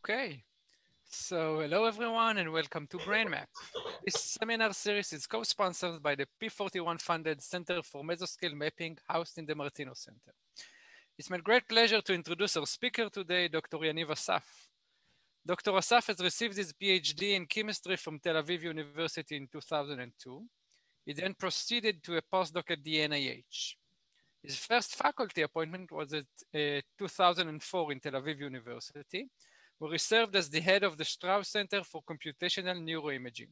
Okay, so hello everyone and welcome to BrainMap. This seminar series is co-sponsored by the P41 funded Center for Mesoscale Mapping housed in the Martinos Center. It's my great pleasure to introduce our speaker today, Dr. Yaniv Assaf. Dr. Assaf has received his PhD in chemistry from Tel Aviv University in 2002. He then proceeded to a postdoc at the NIH. His first faculty appointment was at 2004 in Tel Aviv University, where he served as the head of the Strauss Center for Computational Neuroimaging.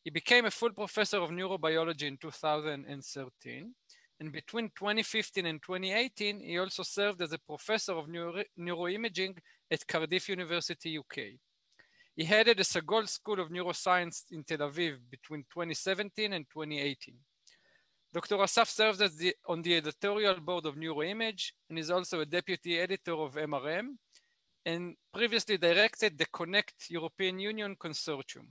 He became a full professor of neurobiology in 2013, and between 2015 and 2018, he also served as a professor of neuroimaging at Cardiff University, UK. He headed the Sagol School of Neuroscience in Tel Aviv between 2017 and 2018. Dr. Assaf serves on the editorial board of NeuroImage and is also a deputy editor of MRM, and previously directed the Connect European Union Consortium.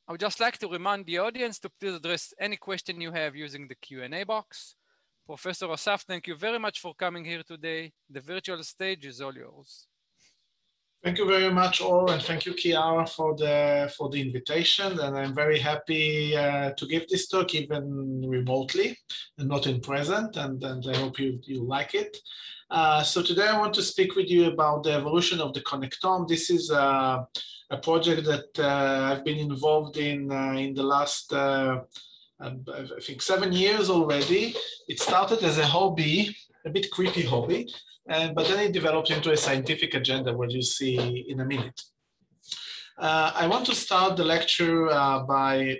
I would just like to remind the audience to please address any question you have using the Q&A box. Professor Assaf, thank you very much for coming here today. The virtual stage is all yours. Thank you very much, all, and thank you, Kiara, for the invitation. And I'm very happy to give this talk, even remotely and not in present. And I hope you like it. So today I want to speak with you about the evolution of the Connectome. This is a project that I've been involved in the last, I think, 7 years already. It started as a hobby, a bit creepy hobby. But then it developed into a scientific agenda, what you see in a minute. I want to start the lecture by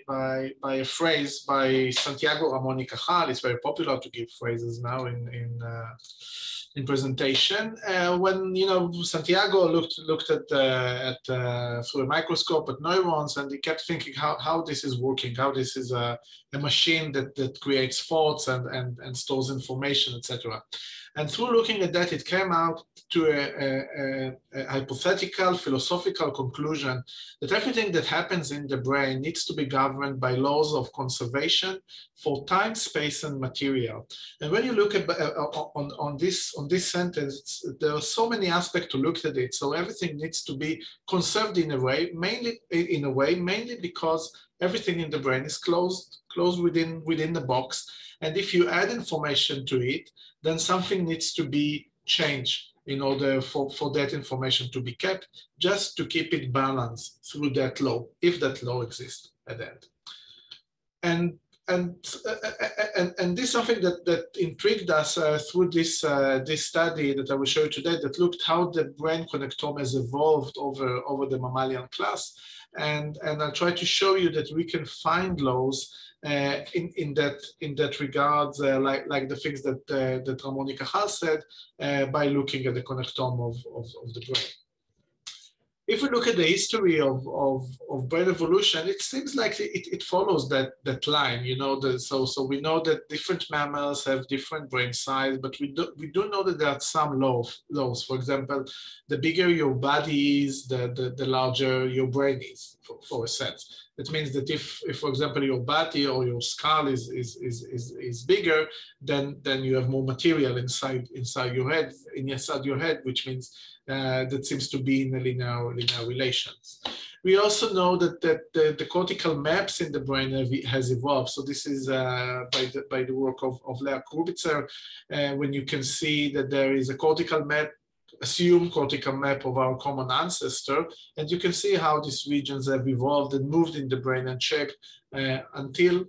a phrase by Santiago Ramon y Cajal. It's very popular to give phrases now in presentation. When Santiago looked at through a microscope at neurons, and he kept thinking how this is working, how this is a machine that creates thoughts and stores information, etc. And through looking at that, it came out to a hypothetical, philosophical conclusion that everything that happens in the brain needs to be governed by laws of conservation for time, space, and material. And when you look at on this sentence, there are so many aspects to look at it. So everything needs to be conserved in a way, mainly because everything in the brain is closed within the box. And if you add information to it, then something needs to be changed in order for that information to be kept, just to keep it balanced through that law, if that law exists at the end. And this is something that intrigued us through this study that I will show you today, that looked how the brain connectome has evolved over the mammalian class. And I'll try to show you that we can find laws in that regard, like the things that Ramon y Cajal said, by looking at the connectome of the brain. If we look at the history of brain evolution, it seems like it follows that line, so we know that different mammals have different brain size, but we do know that there are some laws. For example, the bigger your body is, the larger your brain is, for a sense. That means that if for example, your body or your skull is bigger, then you have more material inside your head, which means that seems to be in a linear relations. We also know that the cortical maps in the brain has evolved. So this is by the work of Lea Krubitzer, when you can see that there is a cortical map, assumed cortical map of our common ancestor, and you can see how these regions have evolved and moved in the brain and shaped until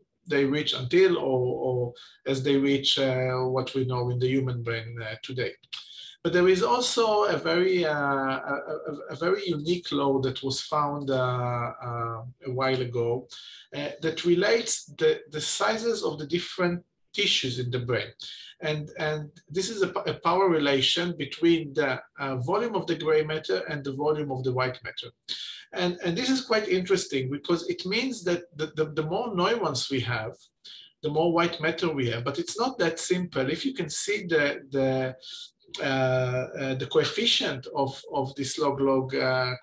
or as they reach what we know in the human brain today. But there is also a very unique law that was found a while ago that relates the sizes of the different tissues in the brain. And this is a power relation between the volume of the gray matter and the volume of the white matter. And this is quite interesting because it means that the more neurons we have, the more white matter we have. But it's not that simple. If you can see the coefficient of this log-log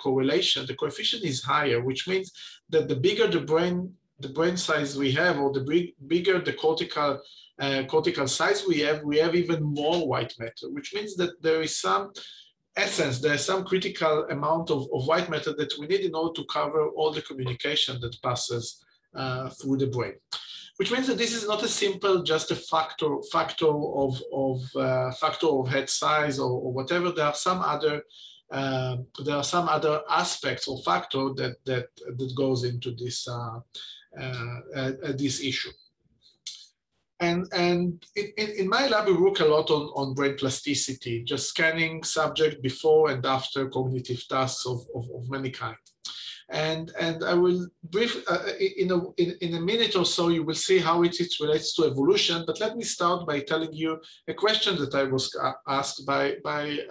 correlation, the coefficient is higher, which means that the bigger the brain size we have, or the bigger the cortical size we have even more white matter, which means that there is some essence, there's some critical amount of white matter that we need in order to cover all the communication that passes through the brain. Which means that this is not a simple just a factor of head size or whatever. There are some other aspects or factor that goes into this this issue. And in my lab, we work a lot on brain plasticity, just scanning subject before and after cognitive tasks of many kinds. And I will brief in a minute or so, you will see how it relates to evolution. But let me start by telling you a question that I was asked by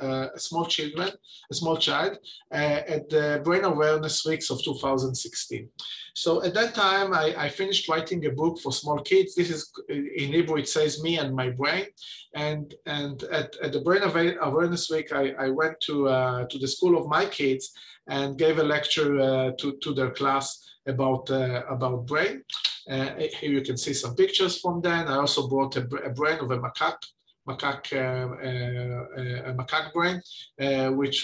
a small child at the Brain Awareness Weeks of 2016. So at that time, I finished writing a book for small kids. This is in Hebrew, it says "Me and My Brain." And at the Brain Awareness Week, I went to the school of my kids and gave a lecture to their class about brain. Here you can see some pictures from then. I also brought a brain of a macaque brain, which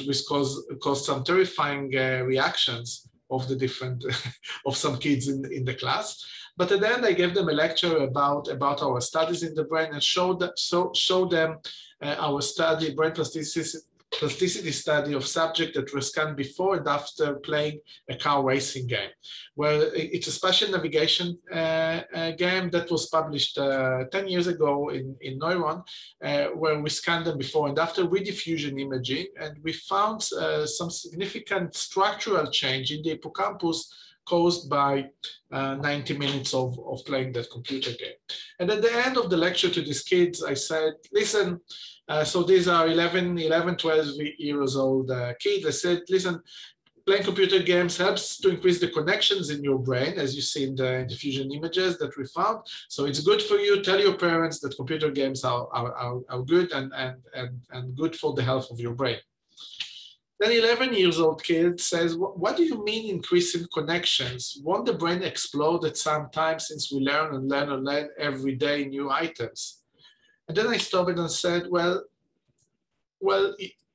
caused some terrifying reactions of the different of some kids in the class. But at the end, I gave them a lecture about our studies in the brain and showed them our study, brain plasticity study of subjects that were scanned before and after playing a car racing game, where it's a spatial navigation game that was published 10 years ago in Neuron, where we scanned them before and after with diffusion imaging, and we found some significant structural change in the hippocampus caused by 90 minutes of playing that computer game. And at the end of the lecture to these kids, I said, listen, so these are 11, 12 years old kids. I said, listen, playing computer games helps to increase the connections in your brain, as you see in the diffusion images that we found. So it's good for you. Tell your parents that computer games are good and good for the health of your brain. Then 11-year-old kid says, what do you mean increasing connections? Won't the brain explode at some time since we learn and learn and learn every day new items? And then I stopped and said, well,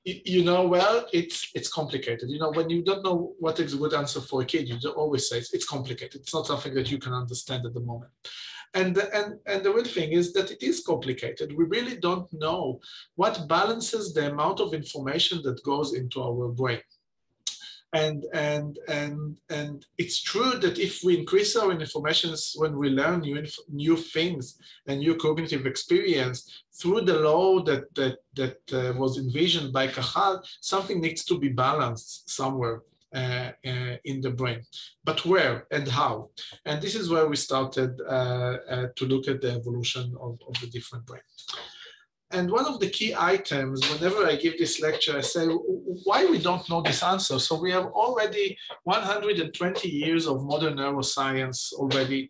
it's complicated. You know, when you don't know what is a good answer for a kid, you always say it's complicated. It's not something that you can understand at the moment. And the real thing is that it is complicated. We really don't know what balances the amount of information that goes into our brain. And it's true that if we increase our information when we learn new things and new cognitive experience through the law that was envisioned by Cajal, something needs to be balanced somewhere in the brain. But where and how? And this is where we started to look at the evolution of the different brains. And one of the key items, whenever I give this lecture, I say, why we don't know this answer? So we have already 120 years of modern neuroscience already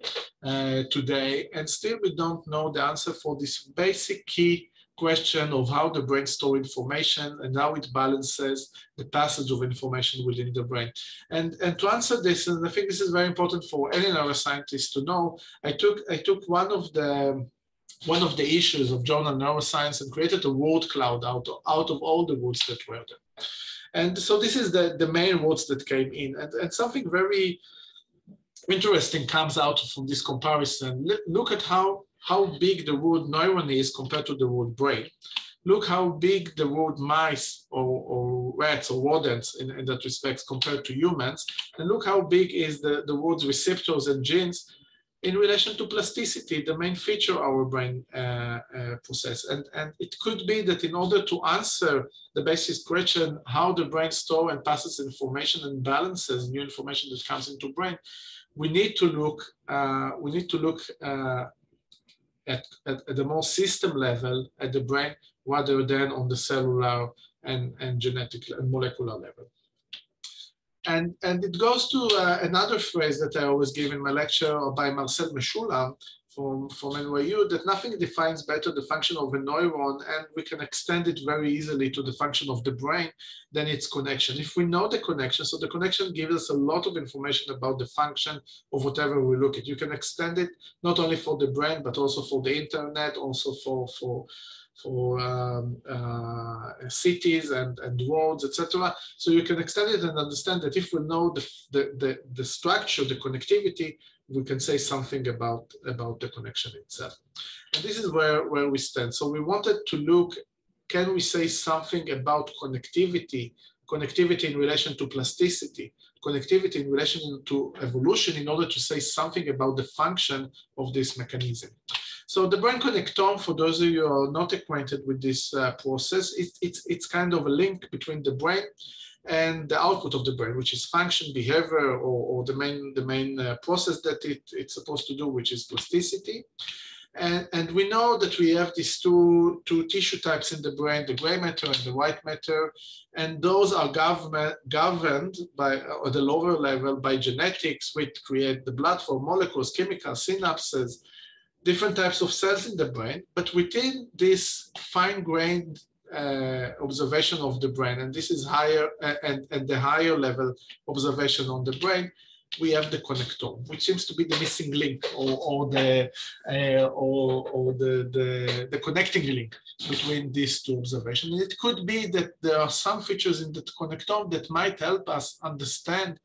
today, and still we don't know the answer for this basic key question of how the brain stores information and how it balances the passage of information within the brain. And to answer this, and I think this is very important for any neuroscientist to know, I took one of the issues of Journal Neuroscience and created a word cloud out of all the words that were there. And so this is the main words that came in. And something very interesting comes out from this comparison. Look at how big the word neuron is compared to the word brain. Look how big the word mice or rats or rodents in that respect compared to humans. And look how big is the words receptors and genes in relation to plasticity, the main feature of our brain process. And it could be that in order to answer the basic question, how the brain stores and passes information and balances new information that comes into brain, we need to look at the more system level at the brain rather than on the cellular and genetic and molecular level. And it goes to another phrase that I always give in my lecture by Marcel Meshulam from NYU, that nothing defines better the function of a neuron, and we can extend it very easily to the function of the brain than its connection. If we know the connection, so the connection gives us a lot of information about the function of whatever we look at. You can extend it not only for the brain, but also for the internet, also cities and roads, etc. So you can extend it and understand that if we know the structure, the connectivity, we can say something about the connection itself. And this is where we stand. So we wanted to look, can we say something about connectivity in relation to plasticity, connectivity in relation to evolution, in order to say something about the function of this mechanism. So the brain connectome, for those of you who are not acquainted with this process, it's kind of a link between the brain and the output of the brain, which is function, behavior, or the main process that it's supposed to do, which is plasticity. And we know that we have these two tissue types in the brain, the gray matter and the white matter, and those are governed by, at the lower level, by genetics, which create the blood flow, molecules, chemicals, synapses, different types of cells in the brain. But within this fine-grained observation of the brain, and this is higher, and the higher level observation on the brain, we have the connectome, which seems to be the missing link, or the connecting link between these two observations. And it could be that there are some features in the connectome that might help us understand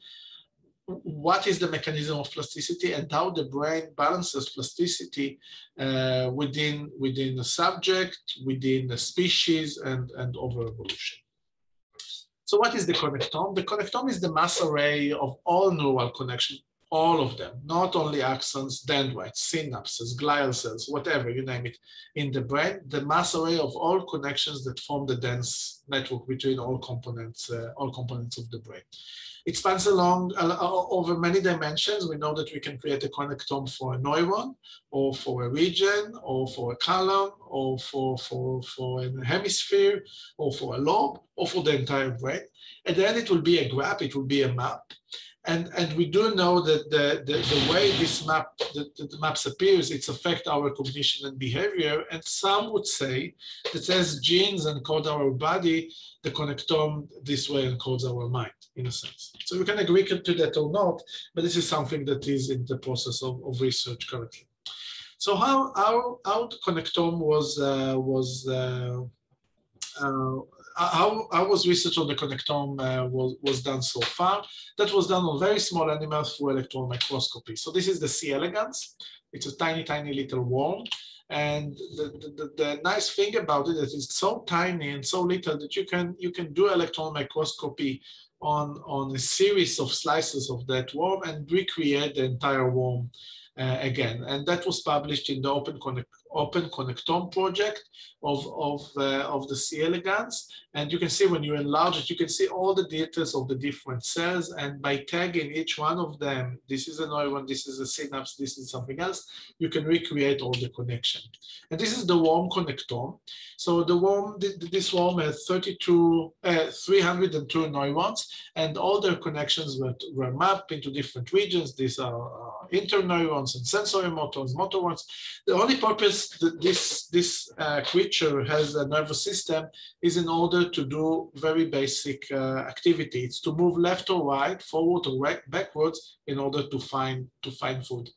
what is the mechanism of plasticity and how the brain balances plasticity within a subject, within a species, and over evolution. So what is the connectome? The connectome is the mass array of all neural connections, all of them, not only axons, dendrites, synapses, glial cells, whatever, you name it, in the brain, the mass array of all connections that form the dense network between all components of the brain. It spans over many dimensions. We know that we can create a connectome for a neuron, or for a region, or for a column, or for a hemisphere, or for a lobe, or for the entire brain. And then it will be a graph, it will be a map. And we do know that the way this the maps appears, it's affect our cognition and behavior. And some would say that as genes encode our body, the connectome this way encodes our mind, in a sense. So we can agree to that or not, but this is something that is in the process of research currently. So how the connectome how was research on the connectome was done so far? That was done on very small animals through electron microscopy. So this is the C. elegans. It's a tiny, tiny little worm. And the nice thing about it is it's so tiny and so little that you can do electron microscopy on a series of slices of that worm and recreate the entire worm again. And that was published in the Open Connectome project of the C. elegans. And you can see when you enlarge it, you can see all the details of the different cells. And by tagging each one of them, this is a neuron, this is a synapse, this is something else, you can recreate all the connection. And this is the worm connectome. So the worm, this worm has 302 neurons, and all their connections were mapped into different regions. These are interneurons and sensory motors, motor ones. The only purpose that this creature has a nervous system is in order to do very basic activity. It's to move left or right, forward or backwards in order to find food.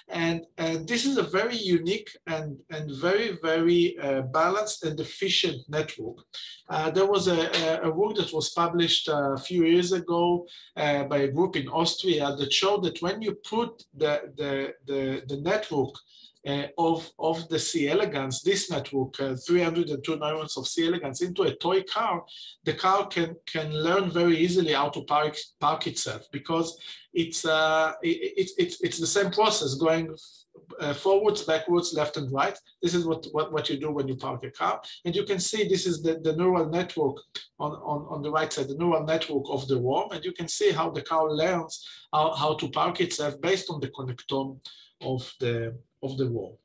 And this is a very unique and very, very balanced and efficient network. There was a work that was published a few years ago by a group in Austria that showed that when you put the network of the C. elegans, this network, 302 neurons of C. elegans, into a toy car, the car can learn very easily how to park itself, because it's the same process going forwards, backwards, left and right. This is what you do when you park a car. And you can see this is the neural network on the right side, the neural network of the worm. And you can see how the car learns how to park itself based on the connectome of the worm.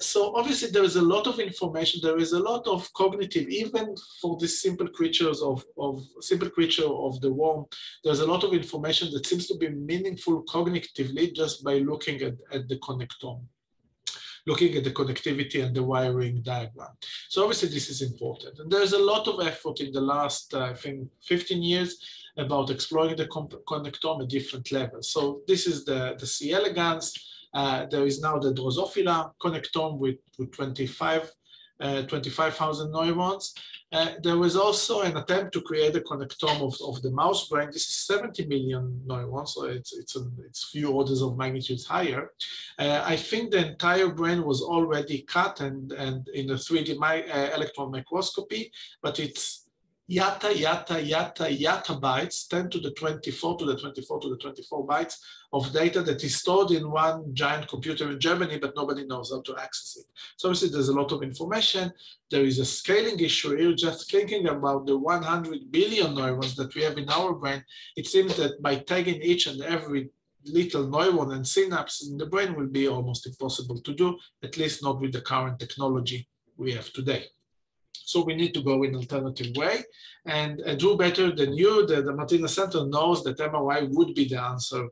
So obviously there is a lot of information, there is a lot of cognitive, even for this simple creature of the worm, there's a lot of information that seems to be meaningful cognitively just by looking at the connectome, looking at the connectivity and the wiring diagram. So obviously this is important. And there's a lot of effort in the last, I think, 15 years about exploring the connectome at different levels. So this is the C. elegans. There is now the Drosophila connectome with 25 25,000 neurons. There was also an attempt to create a connectome of the mouse brain. This is 70 million neurons, so it's a few orders of magnitudes higher. I think the entire brain was already cut and in a 3D electron microscopy, but it's yata bytes, 10 to the 24 to the 24 to the 24 bytes of data that is stored in one giant computer in Germany, but nobody knows how to access it. So obviously there's a lot of information. There is a scaling issue here. Just thinking about the 100 billion neurons that we have in our brain, it seems that by tagging each and every little neuron and synapse in the brain will be almost impossible to do, at least not with the current technology we have today. So we need to go in an alternative way. And do better than you, the Martinos Center knows that MRI would be the answer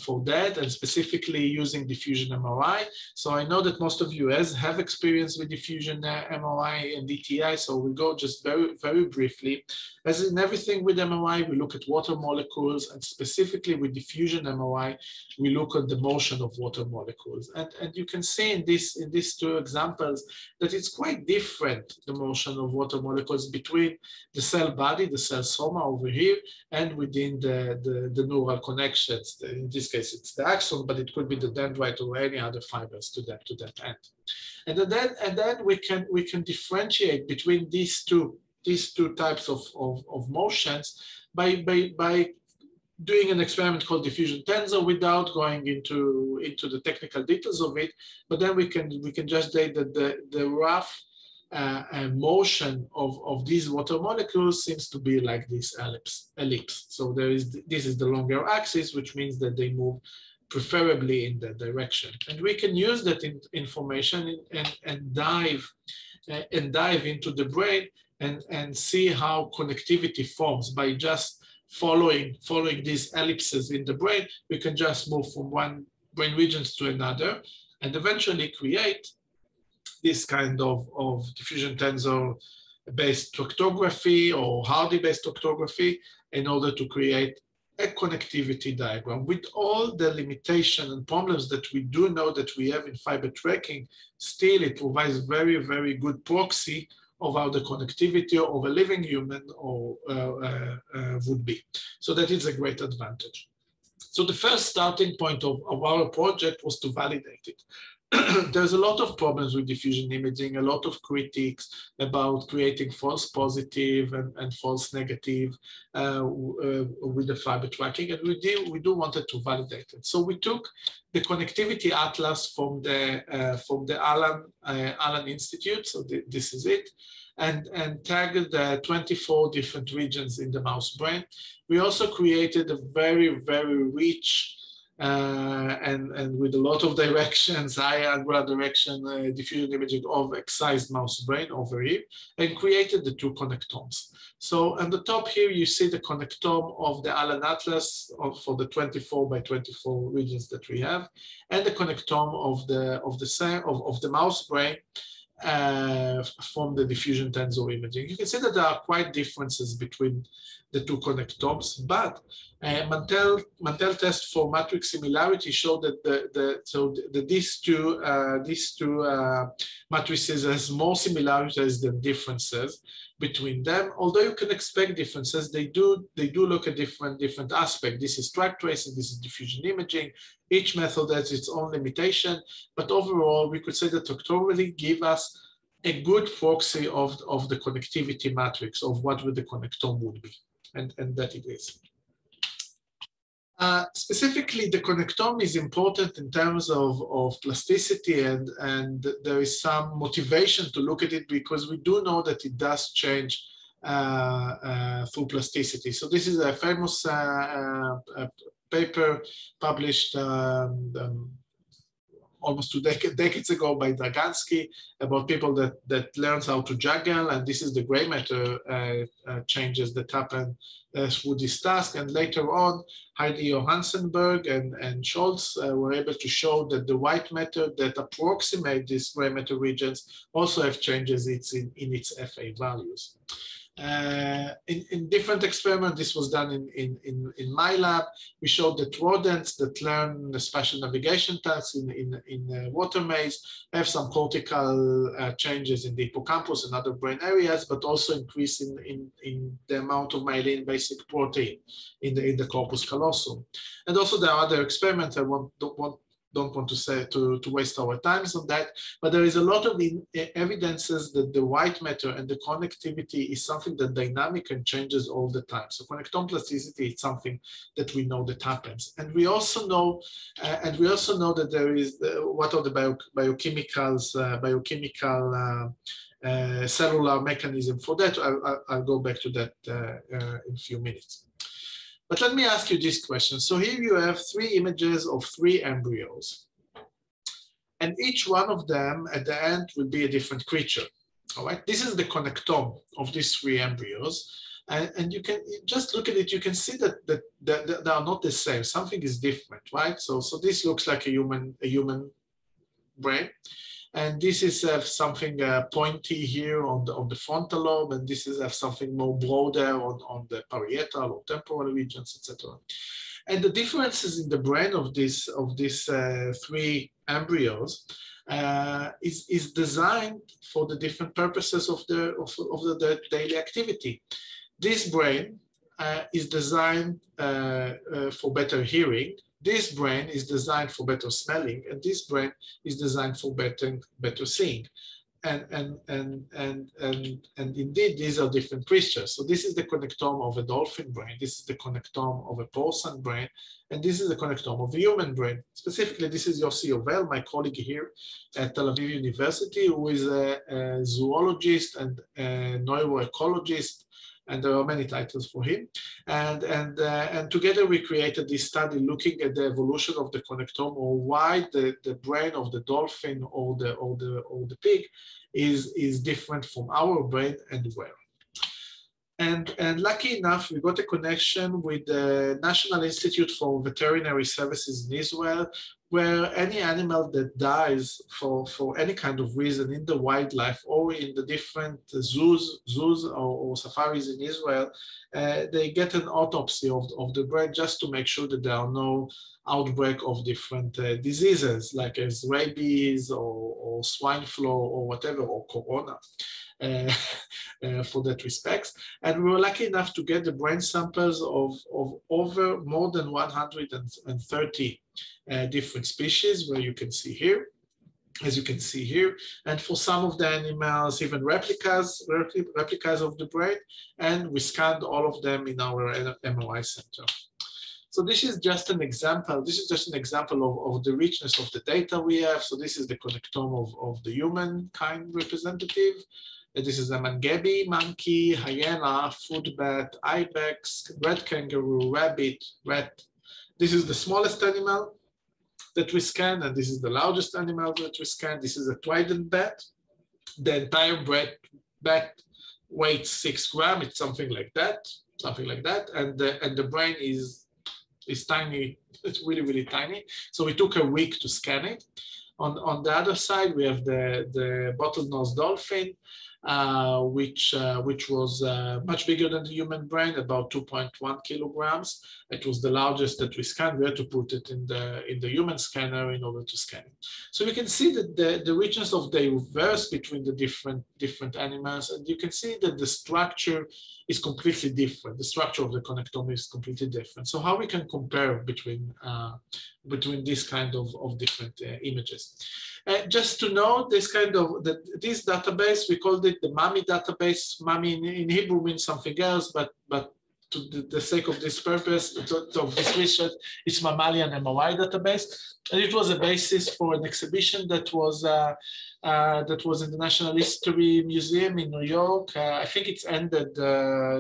for that, and specifically using diffusion MRI. So I know that most of you have experience with diffusion MRI and DTI, so we'll go just very, very briefly. As in everything with MRI, we look at water molecules, and specifically with diffusion MRI, we look at the motion of water molecules. And you can see in these two examples that it's quite different, the motion of water molecules between the cell body, the cell soma over here, and within the neural connections. In this case, it's the axon, but it could be the dendrite or any other fibers to that end. And then we can differentiate between these two types of motions by doing an experiment called diffusion tensor without going into the technical details of it. But then we can just say that the rough motion of these water molecules seems to be like this ellipse. So this is the longer axis, which means that they move preferably in that direction. And we can use that information and dive into the brain and see how connectivity forms by just following these ellipses in the brain. We can just move from one brain regions to another and eventually create this kind of diffusion tensor based tractography or Hardy-based tractography in order to create a connectivity diagram. With all the limitations and problems that we do know that we have in fiber tracking, still it provides very, very good proxy of how the connectivity of a living human would be. So that is a great advantage. So the first starting point of our project was to validate it. There's a lot of problems with diffusion imaging, a lot of critiques about creating false positive and false negative with the fiber tracking, and we do wanted to validate it. So we took the connectivity atlas from the Allen Institute, so this is it, and tagged 24 different regions in the mouse brain. We also created a very, very rich and with a lot of directions, high angular direction, diffusion imaging of excised mouse brain over here, and created the two connectomes. So on the top here, you see the connectome of the Allen Atlas for the 24 by 24 regions that we have, and the connectome of the mouse brain from the diffusion tensor imaging. You can see that there are quite differences between the two connectomes, but Mantel test for matrix similarity showed that these two matrices has more similarities than differences between them. Although you can expect differences, they do look at different aspects. This is track tracing, this is diffusion imaging. Each method has its own limitation, but overall we could say that tractography give us a good proxy of the connectivity matrix of what the connectome would be, and that it is. Specifically, the connectome is important in terms of plasticity, and there is some motivation to look at it because we do know that it does change through plasticity. So this is a famous paper published almost 2 decades ago by Dragansky about people that learns how to juggle, and this is the gray matter changes that happen through this task. And later on, Heidi Johansenberg and Scholz were able to show that the white matter that approximate these gray matter regions also have changes in its FA values. In different experiments, this was done in my lab. We showed that rodents that learn the spatial navigation tasks in water maze have some cortical changes in the hippocampus and other brain areas, but also increase in the amount of myelin basic protein in the corpus callosum. And also there are other experiments. I don't want to say to waste our times on that, but there is a lot of evidences that the white matter and the connectivity is something that dynamic and changes all the time. So connectome plasticity is something that we know that happens, and we also know that there is what are the biochemical cellular mechanism for that. I'll go back to that in a few minutes. But let me ask you this question. So here you have 3 images of 3 embryos. And each one of them at the end will be a different creature. All right. This is the connectome of these 3 embryos. And you can just look at it, you can see that they are not the same. Something is different, right? So this looks like a human brain. And this is something pointy here on the frontal lobe, and this is something more broader on the parietal or temporal regions, etc. And the differences in the brain of these 3 embryos is designed for the different purposes of the daily activity. This brain is designed for better hearing. This brain is designed for better smelling, and this brain is designed for better seeing. And indeed, these are different creatures. So this is the connectome of a dolphin brain. This is the connectome of a porcine brain. And this is the connectome of a human brain. Specifically, this is Yossi Yovel, my colleague here at Tel Aviv University, who is a zoologist and a neuroecologist. And there are many titles for him. And together we created this study looking at the evolution of the connectome, or why the brain of the dolphin or the pig is different from our brain and where. And lucky enough, we got a connection with the National Institute for Veterinary Services in Israel, where any animal that dies for any kind of reason in the wildlife or in the different zoos or safaris in Israel, they get an autopsy of the brain just to make sure that there are no outbreak of different diseases like as rabies or swine flu or whatever, or corona. For that respect. And we were lucky enough to get the brain samples of over more than 130 different species, where you can see here, as you can see here. And for some of the animals, even replicas of the brain. And we scanned all of them in our MRI center. So this is just an example. This is just an example of the richness of the data we have. So this is the connectome of the humankind representative. This is a mangebi, monkey, hyena, food bat, ibex, red kangaroo, rabbit, rat. This is the smallest animal that we scan, and this is the largest animal that we scan. This is a trident bat. The entire bat weighs 6 grams. It's something like that. And the brain is tiny. It's really, really tiny. So we took a week to scan it. On the other side, we have the bottlenose dolphin, which was much bigger than the human brain, about 2.1 kilograms. It was the largest that we scanned. We had to put it in the human scanner in order to scan it. So we can see that the richness of diverse between the different animals, and you can see that the structure is completely different. The structure of the connectome is completely different. So how we can compare between this kind of different images? Just to know this this database, we called it the MAMI database. MAMI in Hebrew means something else, but to the sake of this purpose, of this research, it's Mammalian Mri Database. And it was a basis for an exhibition that was in the National History Museum in New York. I think it's ended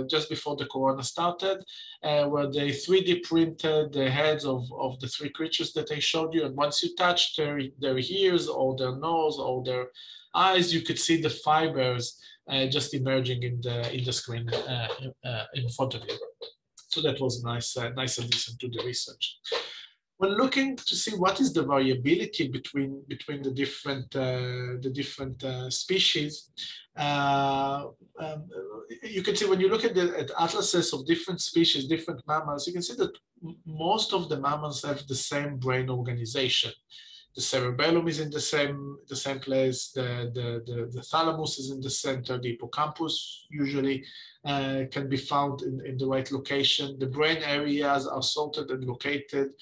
just before the corona started, where they 3D printed the heads of the 3 creatures that I showed you. And once you touch their ears or their nose or their eyes, you could see the fibers just emerging in the screen in front of you. So that was nice addition to the research. when looking to see what is the variability between the different species, you can see when you look at atlases of different species, different mammals, you can see that most of the mammals have the same brain organization. The cerebellum is in the same place. The thalamus is in the center. The hippocampus usually can be found in the right location. The brain areas are sorted and located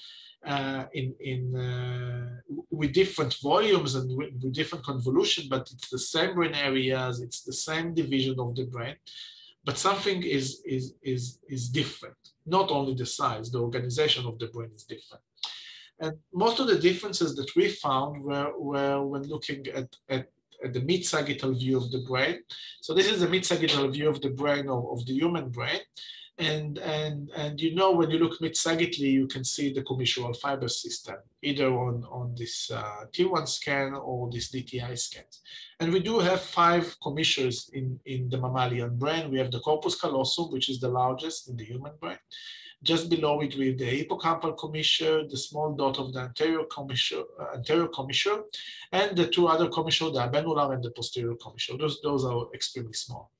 with different volumes and with different convolution, but it's the same brain areas. It's the same division of the brain, but something is different. Not only the size, the organization of the brain is different. And most of the differences that we found were when looking at the mid-sagittal view of the brain. So this is the mid-sagittal view of the brain of the human brain. And you know, when you look mid-sagittally, you can see the commissural fiber system, either on this T1 scan or this DTI scans. And we do have 5 commissures in the mammalian brain. We have the corpus callosum, which is the largest in the human brain. Just below it, we have the hippocampal commissure, the small dot of the anterior commissure, and the 2 other commissure, the athinoula and the posterior commissure. Those are extremely small.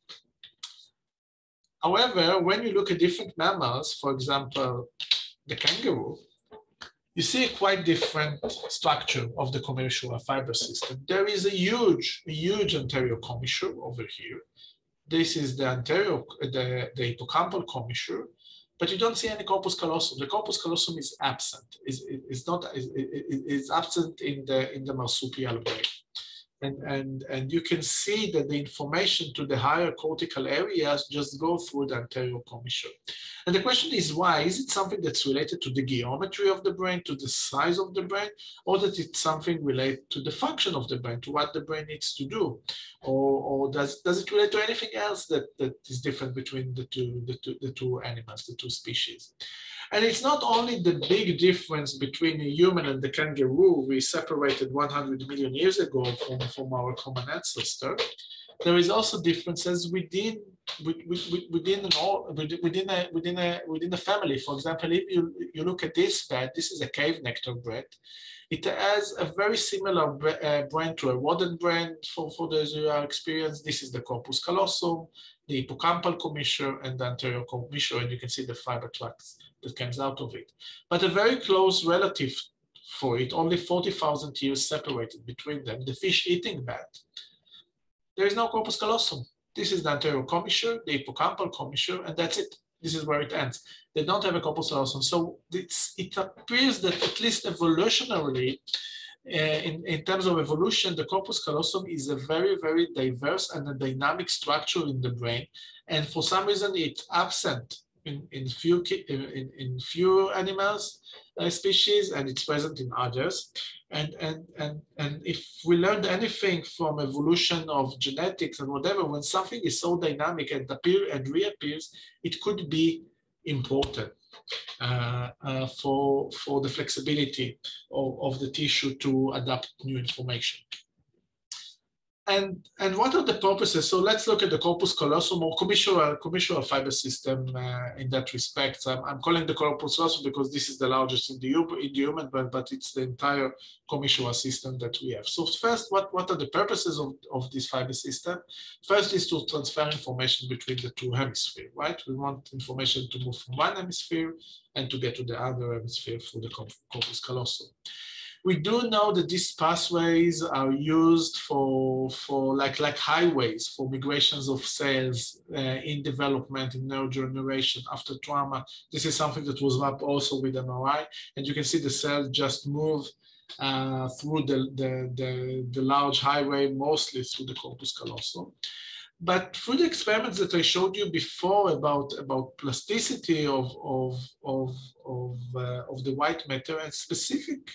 However, when you look at different mammals, for example, the kangaroo, you see a quite different structure of the commissural fiber system. There is a huge anterior commissure over here. This is the the hippocampal commissure, but you don't see any corpus callosum. The corpus callosum is absent. Is absent in the marsupial brain. And you can see that the information to the higher cortical areas just go through the anterior commissure. And the question is why? Is it something that's related to the geometry of the brain, to the size of the brain, or that it's something related to the function of the brain, to what the brain needs to do? Or does it relate to anything else that is different between the two animals, the 2 species? And it's not only the big difference between a human and the kangaroo we separated 100 million years ago from our common ancestor. There is also differences within a family. For example, if you look at this bat, this is a cave nectar bat. It has a very similar brain to a rodent brain. For those who are experienced, this is the corpus callosum, the hippocampal commissure, and the anterior commissure, and you can see the fiber tracts that comes out of it. But a very close relative for it, only 40,000 years separated between them, the fish-eating bat. There is no corpus callosum. This is the anterior commissure, the hippocampal commissure, and that's it. This is where it ends. They don't have a corpus callosum. So it appears that at least evolutionarily, in terms of evolution, the corpus callosum is a very, very diverse and a dynamic structure in the brain. And for some reason, it's absent in few animals species, and it's present in others. And if we learned anything from evolution of genetics and whatever, when something is so dynamic and appears and reappears, it could be important for the flexibility of the tissue to adapt new information. And what are the purposes? So let's look at the corpus callosum or commissural fiber system in that respect. I'm calling the corpus callosum because this is the largest in the human brain, but it's the entire commissural system that we have. So first, what are the purposes of this fiber system? First is to transfer information between the 2 hemispheres, right? We want information to move from one hemisphere and to get to the other hemisphere through the corpus callosum. We do know that these pathways are used for like highways for migrations of cells in development, in neurodegeneration, after trauma. This is something that was mapped also with MRI, and you can see the cells just move through the large highway, mostly through the corpus callosum. But through the experiments that I showed you before about plasticity of the white matter and specific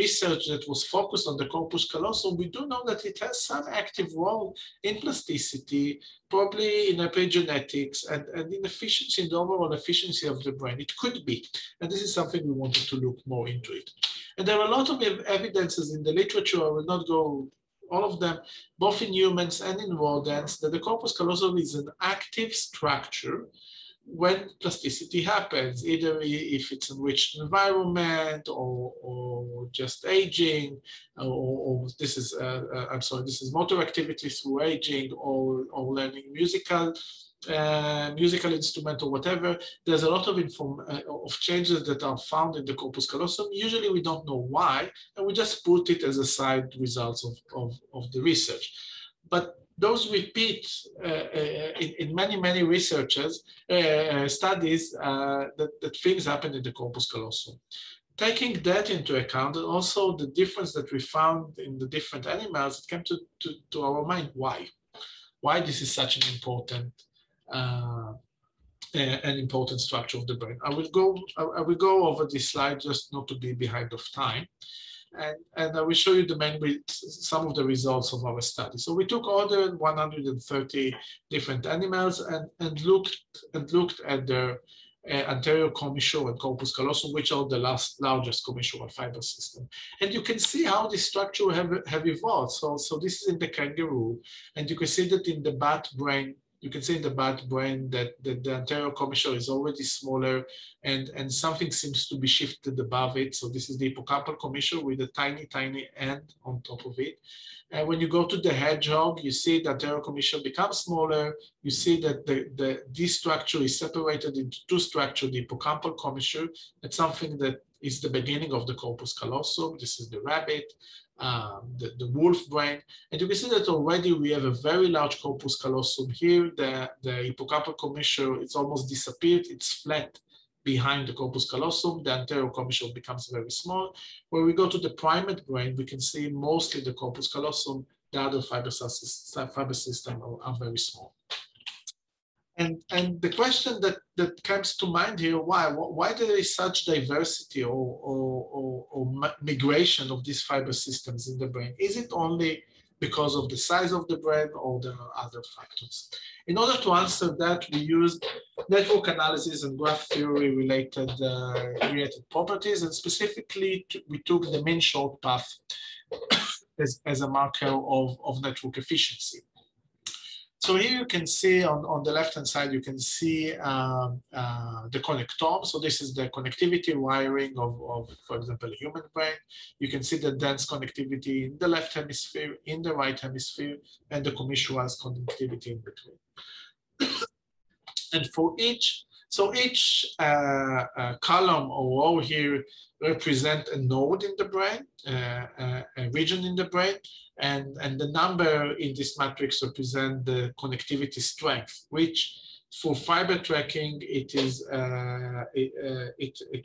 research that was focused on the corpus callosum, we do know that it has some active role in plasticity, probably in epigenetics and in efficiency, in the overall efficiency of the brain. It could be, and this is something we wanted to look more into it. And there are a lot of evidences in the literature. I will not go all of them, both in humans and in rodents, that the corpus callosum is an active structure when plasticity happens, either if it's enriched environment or just aging, or this is, I'm sorry, this is motor activity through aging or learning musical instrument or whatever. There's a lot of changes that are found in the corpus callosum. Usually we don't know why, and we just put it as a side results of the research. But those repeat in many researches, studies that things happen in the corpus callosum. Taking that into account, and also the difference that we found in the different animals, it came to our mind why this is such an important structure of the brain. I will go over this slide just not to be behind of time. And I will show you some of the results of our study. So we took all the 130 different animals and looked at their anterior commissure and corpus callosum, which are the largest commissural fiber system. And you can see how this structure have evolved. So this is in the kangaroo, and you can see that in the bat brain. You can see in the bat brain that the anterior commissure is already smaller, and something seems to be shifted above it. So this is the hippocampal commissure with a tiny end on top of it. And when you go to the hedgehog, you see the anterior commissure becomes smaller. You see that this structure is separated into two structures, the hippocampal commissure. That's something that is the beginning of the corpus callosum. This is the rabbit. The wolf brain, and you can see that already we have a very large corpus callosum here. The hippocampal commissure, it's almost disappeared. It's flat behind the corpus callosum. The anterior commissure becomes very small. When we go to the primate brain, we can see mostly the corpus callosum. The other fiber system are very small. And the question that comes to mind here, why there is such diversity or migration of these fiber systems in the brain? Is it only because of the size of the brain, or there are other factors? In order to answer that, we used network analysis and graph theory related properties, and specifically we took the mean short path as a marker of network efficiency. So here you can see on the left-hand side, you can see the connectome. So this is the connectivity wiring of, for example, a human brain. You can see the dense connectivity in the left hemisphere, in the right hemisphere, and the commissural connectivity in between. And for each column or row here represent a node in the brain, a region in the brain, and the number in this matrix represent the connectivity strength, which for fiber tracking, it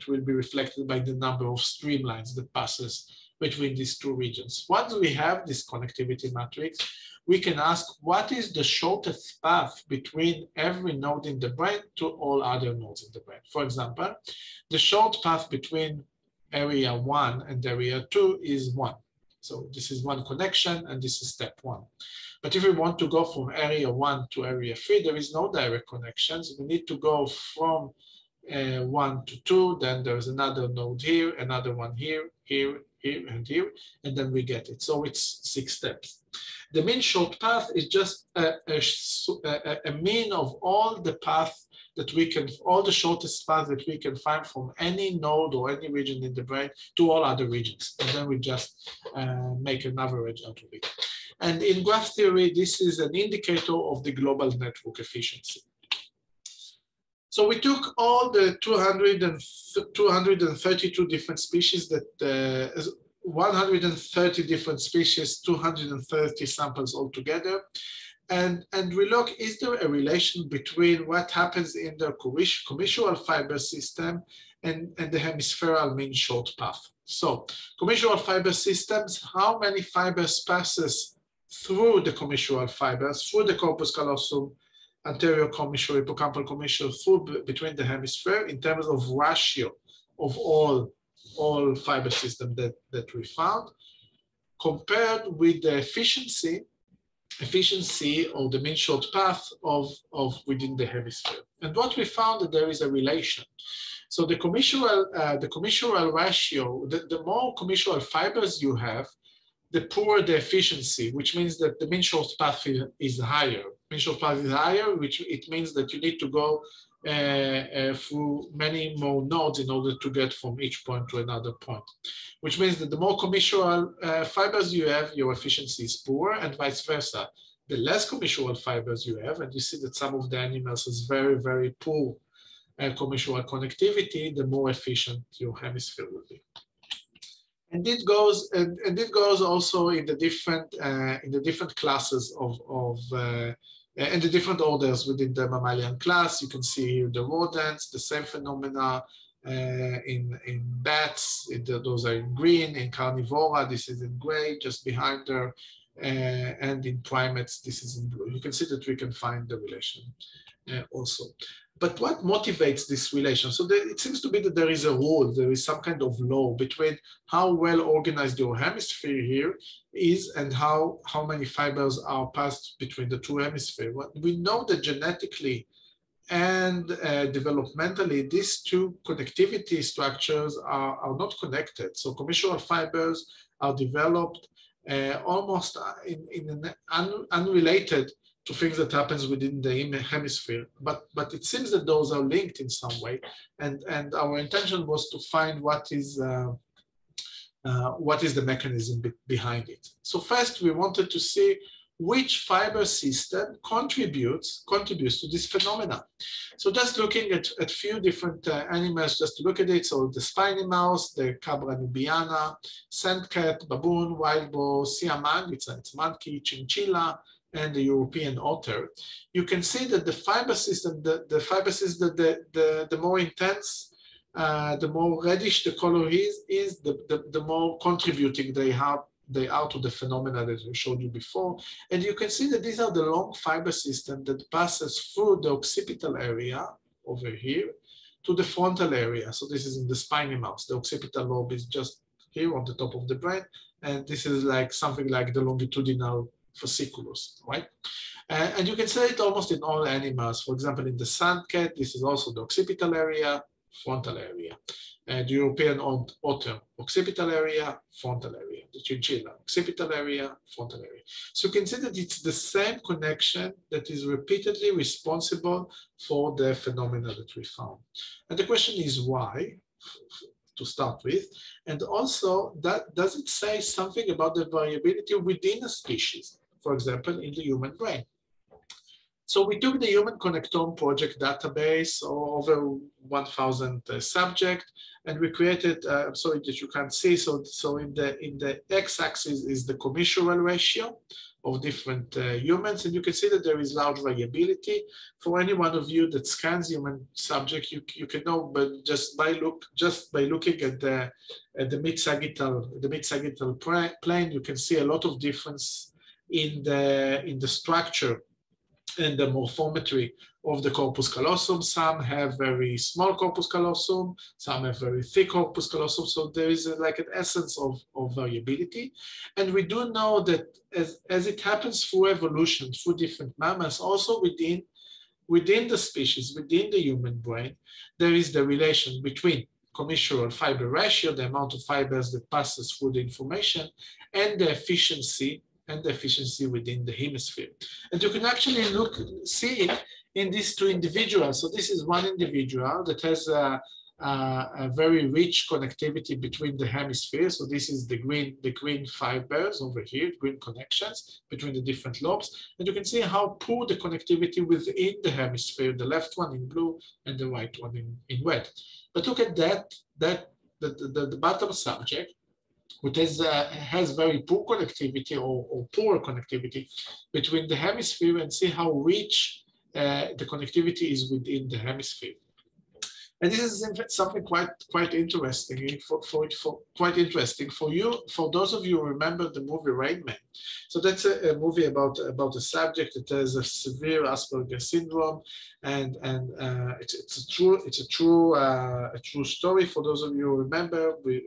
will be reflected by the number of streamlines that passes between these two regions. Once we have this connectivity matrix, we can ask what is the shortest path between every node in the brain to all other nodes in the brain. For example, the short path between area 1 and area 2 is 1. So this is one connection, and this is step 1. But if we want to go from area 1 to area 3, there is no direct connections. We need to go from 1 to 2, then there's another node here, another one here, here, and here, and then we get it. So it's 6 steps. The mean short path is just a mean of all the paths that we can, all the shortest paths that we can find from any node or any region in the brain to all other regions. And then we just make an average out of it. And in graph theory, this is an indicator of the global network efficiency. So we took all the 232 different species that 130 different species, 230 samples altogether. And we look, is there a relation between what happens in the commissural fiber system and the hemispherical mean short path? So commissural fiber systems, how many fibers passes through the commissural fibers, through the corpus callosum, anterior commissure, hippocampal commissure, through between the hemisphere in terms of ratio of all fiber system that we found, compared with the efficiency or the mean short path of within the hemisphere. And what we found that there is a relation. So the commissural ratio, the more commissural fibers you have, the poorer the efficiency, which means that the mean short path is higher. Mean short path is higher, which it means that you need to go through many more nodes in order to get from each point to another point, which means that the more commissural fibers you have, your efficiency is poorer, and vice versa. The less commissural fibers you have, and you see that some of the animals has very, very poor commissural connectivity, the more efficient your hemisphere will be. And it goes also in the different classes and the different orders within the mammalian class. You can see here the rodents, the same phenomena in bats. Those are in green. In carnivora, this is in gray, just behind there. And in primates, this is in blue. You can see that we can find the relation also. But what motivates this relation? So it seems to be that there is a rule, there is some kind of law between how well organized your hemisphere here is and how many fibers are passed between the two hemispheres. We know that genetically and developmentally, these two connectivity structures are not connected. So commissural fibers are developed almost in an unrelated to things that happens within the hemisphere, but it seems that those are linked in some way, and our intention was to find what is the mechanism behind it. So first, we wanted to see which fiber system contributes to this phenomena. So just looking at few different animals, just to look at it. So the spiny mouse, the Cabra nubiana, sandcat, baboon, wild boar, siamang, it's a monkey, chinchilla, and the European otter. You can see that the fiber system, the more intense, the more reddish the color is the more contributing they are to the phenomena that I showed you before. And you can see that these are the long fiber system that passes through the occipital area over here to the frontal area. So this is in the spiny mouse. The occipital lobe is just here on the top of the brain. And this is like something like the longitudinal fasciculus, right? And you can see it almost in all animals. For example, in the sandcat, this is also the occipital area, frontal area. The European otter, occipital area, frontal area. The chinchilla, occipital area, frontal area. So you can see that it's the same connection that is repeatedly responsible for the phenomena that we found. And the question is why, to start with, and also does it say something about the variability within a species, for example, in the human brain? So we took the Human Connectome project database, over 1,000 subjects, and we created, sorry that you can't see, so in the x-axis is the commissural ratio of different humans, and you can see that there is large variability. For any one of you that scans human subject, you can know, but just by looking at the mid-sagittal plane, you can see a lot of difference in the structure and the morphometry of the corpus callosum. Some have very small corpus callosum, some have very thick corpus callosum. So there is like an essence of variability. And we do know that as it happens through evolution, through different mammals, also within the species, within the human brain, there is the relation between commissural fiber ratio, the amount of fibers that passes through the information, and the efficiency within the hemisphere. And you can actually see it in these two individuals. So this is one individual that has a very rich connectivity between the hemispheres. So this is the green fibers over here, green connections between the different lobes. And you can see how poor the connectivity within the hemisphere, the left one in blue and the right one in red. But look at the bottom subject, which has very poor connectivity or poor connectivity between the hemisphere, and see how rich the connectivity is within the hemisphere. And this is something quite interesting for you, for those of you who remember the movie Rain Man. So that's a movie about a subject that has a severe Asperger syndrome, and it's a true story for those of you who remember with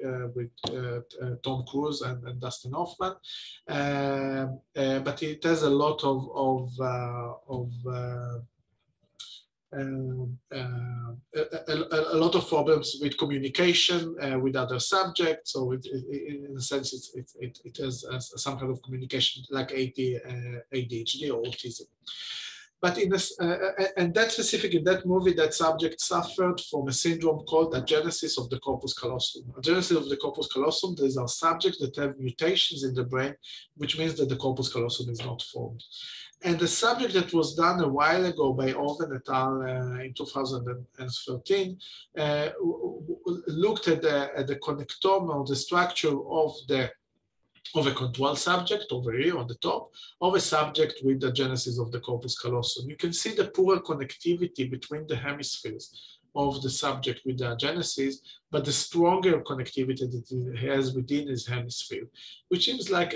Tom Cruise and Dustin Hoffman. But it has a lot a lot of problems with communication with other subjects. So in a sense, it has some kind of communication like ADHD or autism. But in this, and that specific, in that movie, that subject suffered from a syndrome called agenesis of the corpus callosum. Agenesis of the corpus callosum, these are subjects that have mutations in the brain, which means that the corpus callosum is not formed. And the subject that was done a while ago by Oven et al. In 2013 looked at the connectome, or the structure of a control subject over here on the top, of a subject with the agenesis of the corpus callosum. You can see the poor connectivity between the hemispheres of the subject with the agenesis, but the stronger connectivity that it has within his hemisphere, which seems like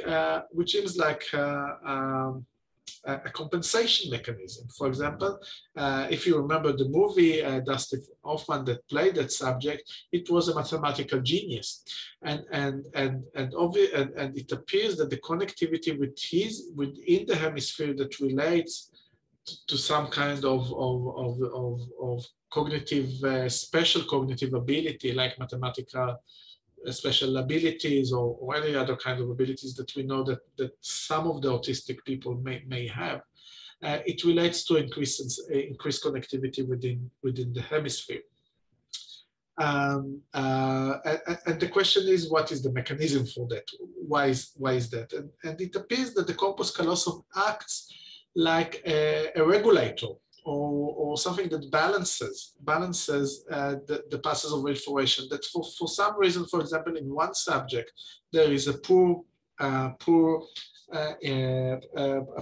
a compensation mechanism. For example, if you remember the movie Dustin Hoffman that played that subject, it was a mathematical genius, and it appears that the connectivity within the hemisphere that relates to some kind of cognitive special cognitive ability, like mathematical special abilities or any other kind of abilities that we know that some of the autistic people may have, it relates to increased connectivity within the hemisphere. And the question is, what is the mechanism for that? Why is that? And it appears that the corpus callosum acts like a regulator, or something that balances the passes of information. That for some reason, for example, in one subject, there is a poor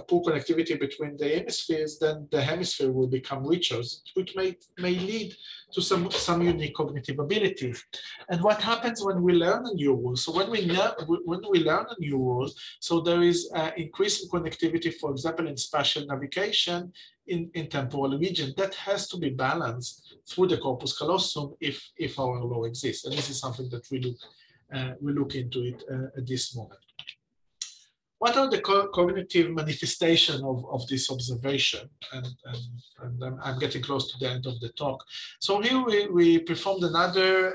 connectivity between the hemispheres, then the hemisphere will become richer, which may lead to some unique cognitive abilities. And what happens when we learn a new rule? So when we learn a new rule, so there is increased connectivity, for example, in spatial navigation, in temporal region, that has to be balanced through the corpus callosum if our law exists. And this is something that we look into it at this moment. What are the cognitive manifestations of this observation? And I'm getting close to the end of the talk. So here we performed another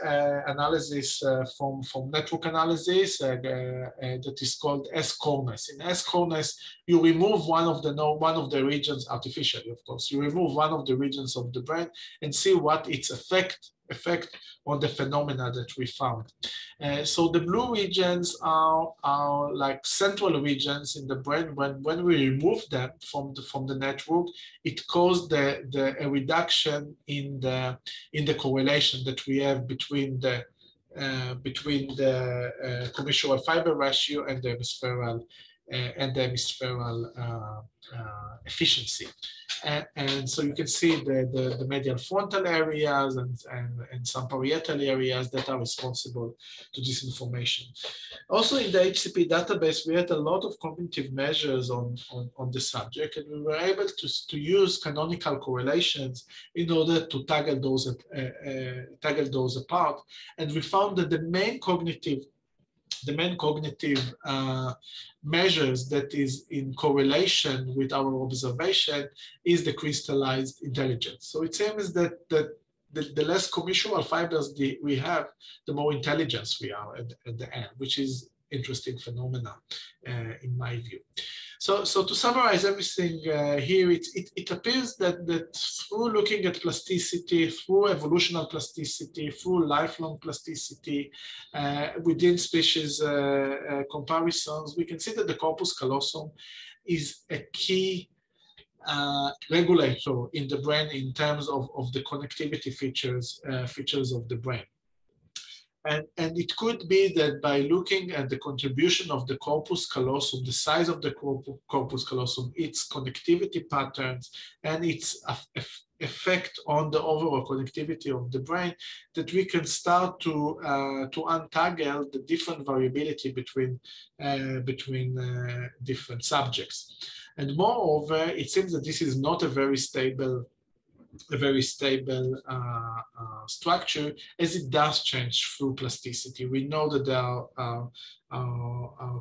analysis from network analysis that is called S-corners. In S-corners, you remove one of the regions artificially, of course. You remove one of the regions of the brain and see what its effect on the phenomena that we found. So the blue regions are like central regions in the brain. When we remove them from the network, it caused a reduction in the correlation that we have between the commissural fiber ratio and the hemispherical efficiency. And so you can see the medial frontal areas and some parietal areas that are responsible to this information. Also in the HCP database, we had a lot of cognitive measures on the subject, and we were able to use canonical correlations in order to tackle those apart. And we found that the main cognitive measures that is in correlation with our observation is the crystallized intelligence. So it seems that the less commissural fibers we have, the more intelligence we are at the end, which is interesting phenomena in my view. So to summarize everything here, it appears that through looking at plasticity, through evolutionary plasticity, through lifelong plasticity, within species comparisons, we can see that the corpus callosum is a key regulator in the brain in terms of the connectivity features of the brain. And it could be that by looking at the contribution of the corpus callosum, the size of the corpus callosum, its connectivity patterns, and its effect on the overall connectivity of the brain, that we can start to untangle the different variability between different subjects. And moreover, it seems that this is not a very stable structure, as it does change through plasticity. We know that there are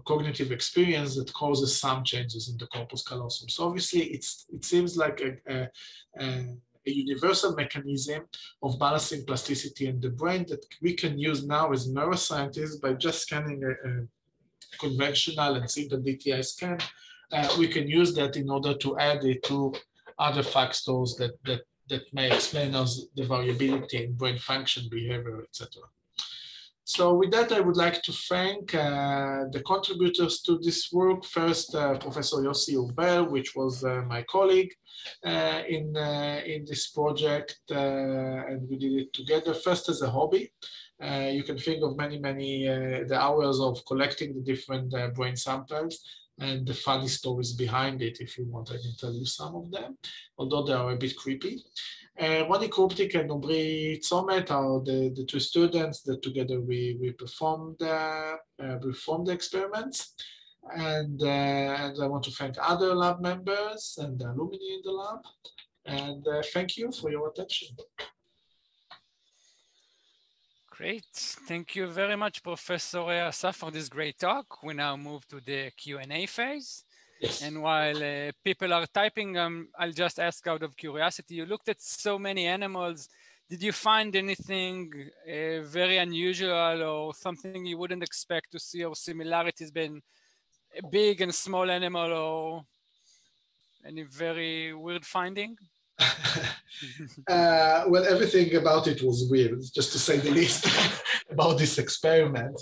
cognitive experience that causes some changes in the corpus callosum. So obviously, it seems like a universal mechanism of balancing plasticity in the brain that we can use now as neuroscientists by just scanning a conventional and single DTI scan. We can use that in order to add it to other factors that may explain us the variability in brain function, behavior, etc. So with that, I would like to thank the contributors to this work. First, Professor Yossi Urbel, which was my colleague in this project, and we did it together, first as a hobby. You can think of many the hours of collecting the different brain samples and the funny stories behind it. If you want, I can tell you some of them, although they are a bit creepy. Ronnie Krupnik and Omri Tzomet are the two students that together we performed the experiments. And I want to thank other lab members and the alumni in the lab. And thank you for your attention. Great. Thank you very much, Professor Assaf, for this great talk. We now move to the Q&A phase. Yes. And while people are typing, I'll just ask out of curiosity, you looked at so many animals. Did you find anything very unusual or something you wouldn't expect to see, or similarities between a big and small animal, or any very weird finding? Well, everything about it was weird, just to say the least, about this experiment.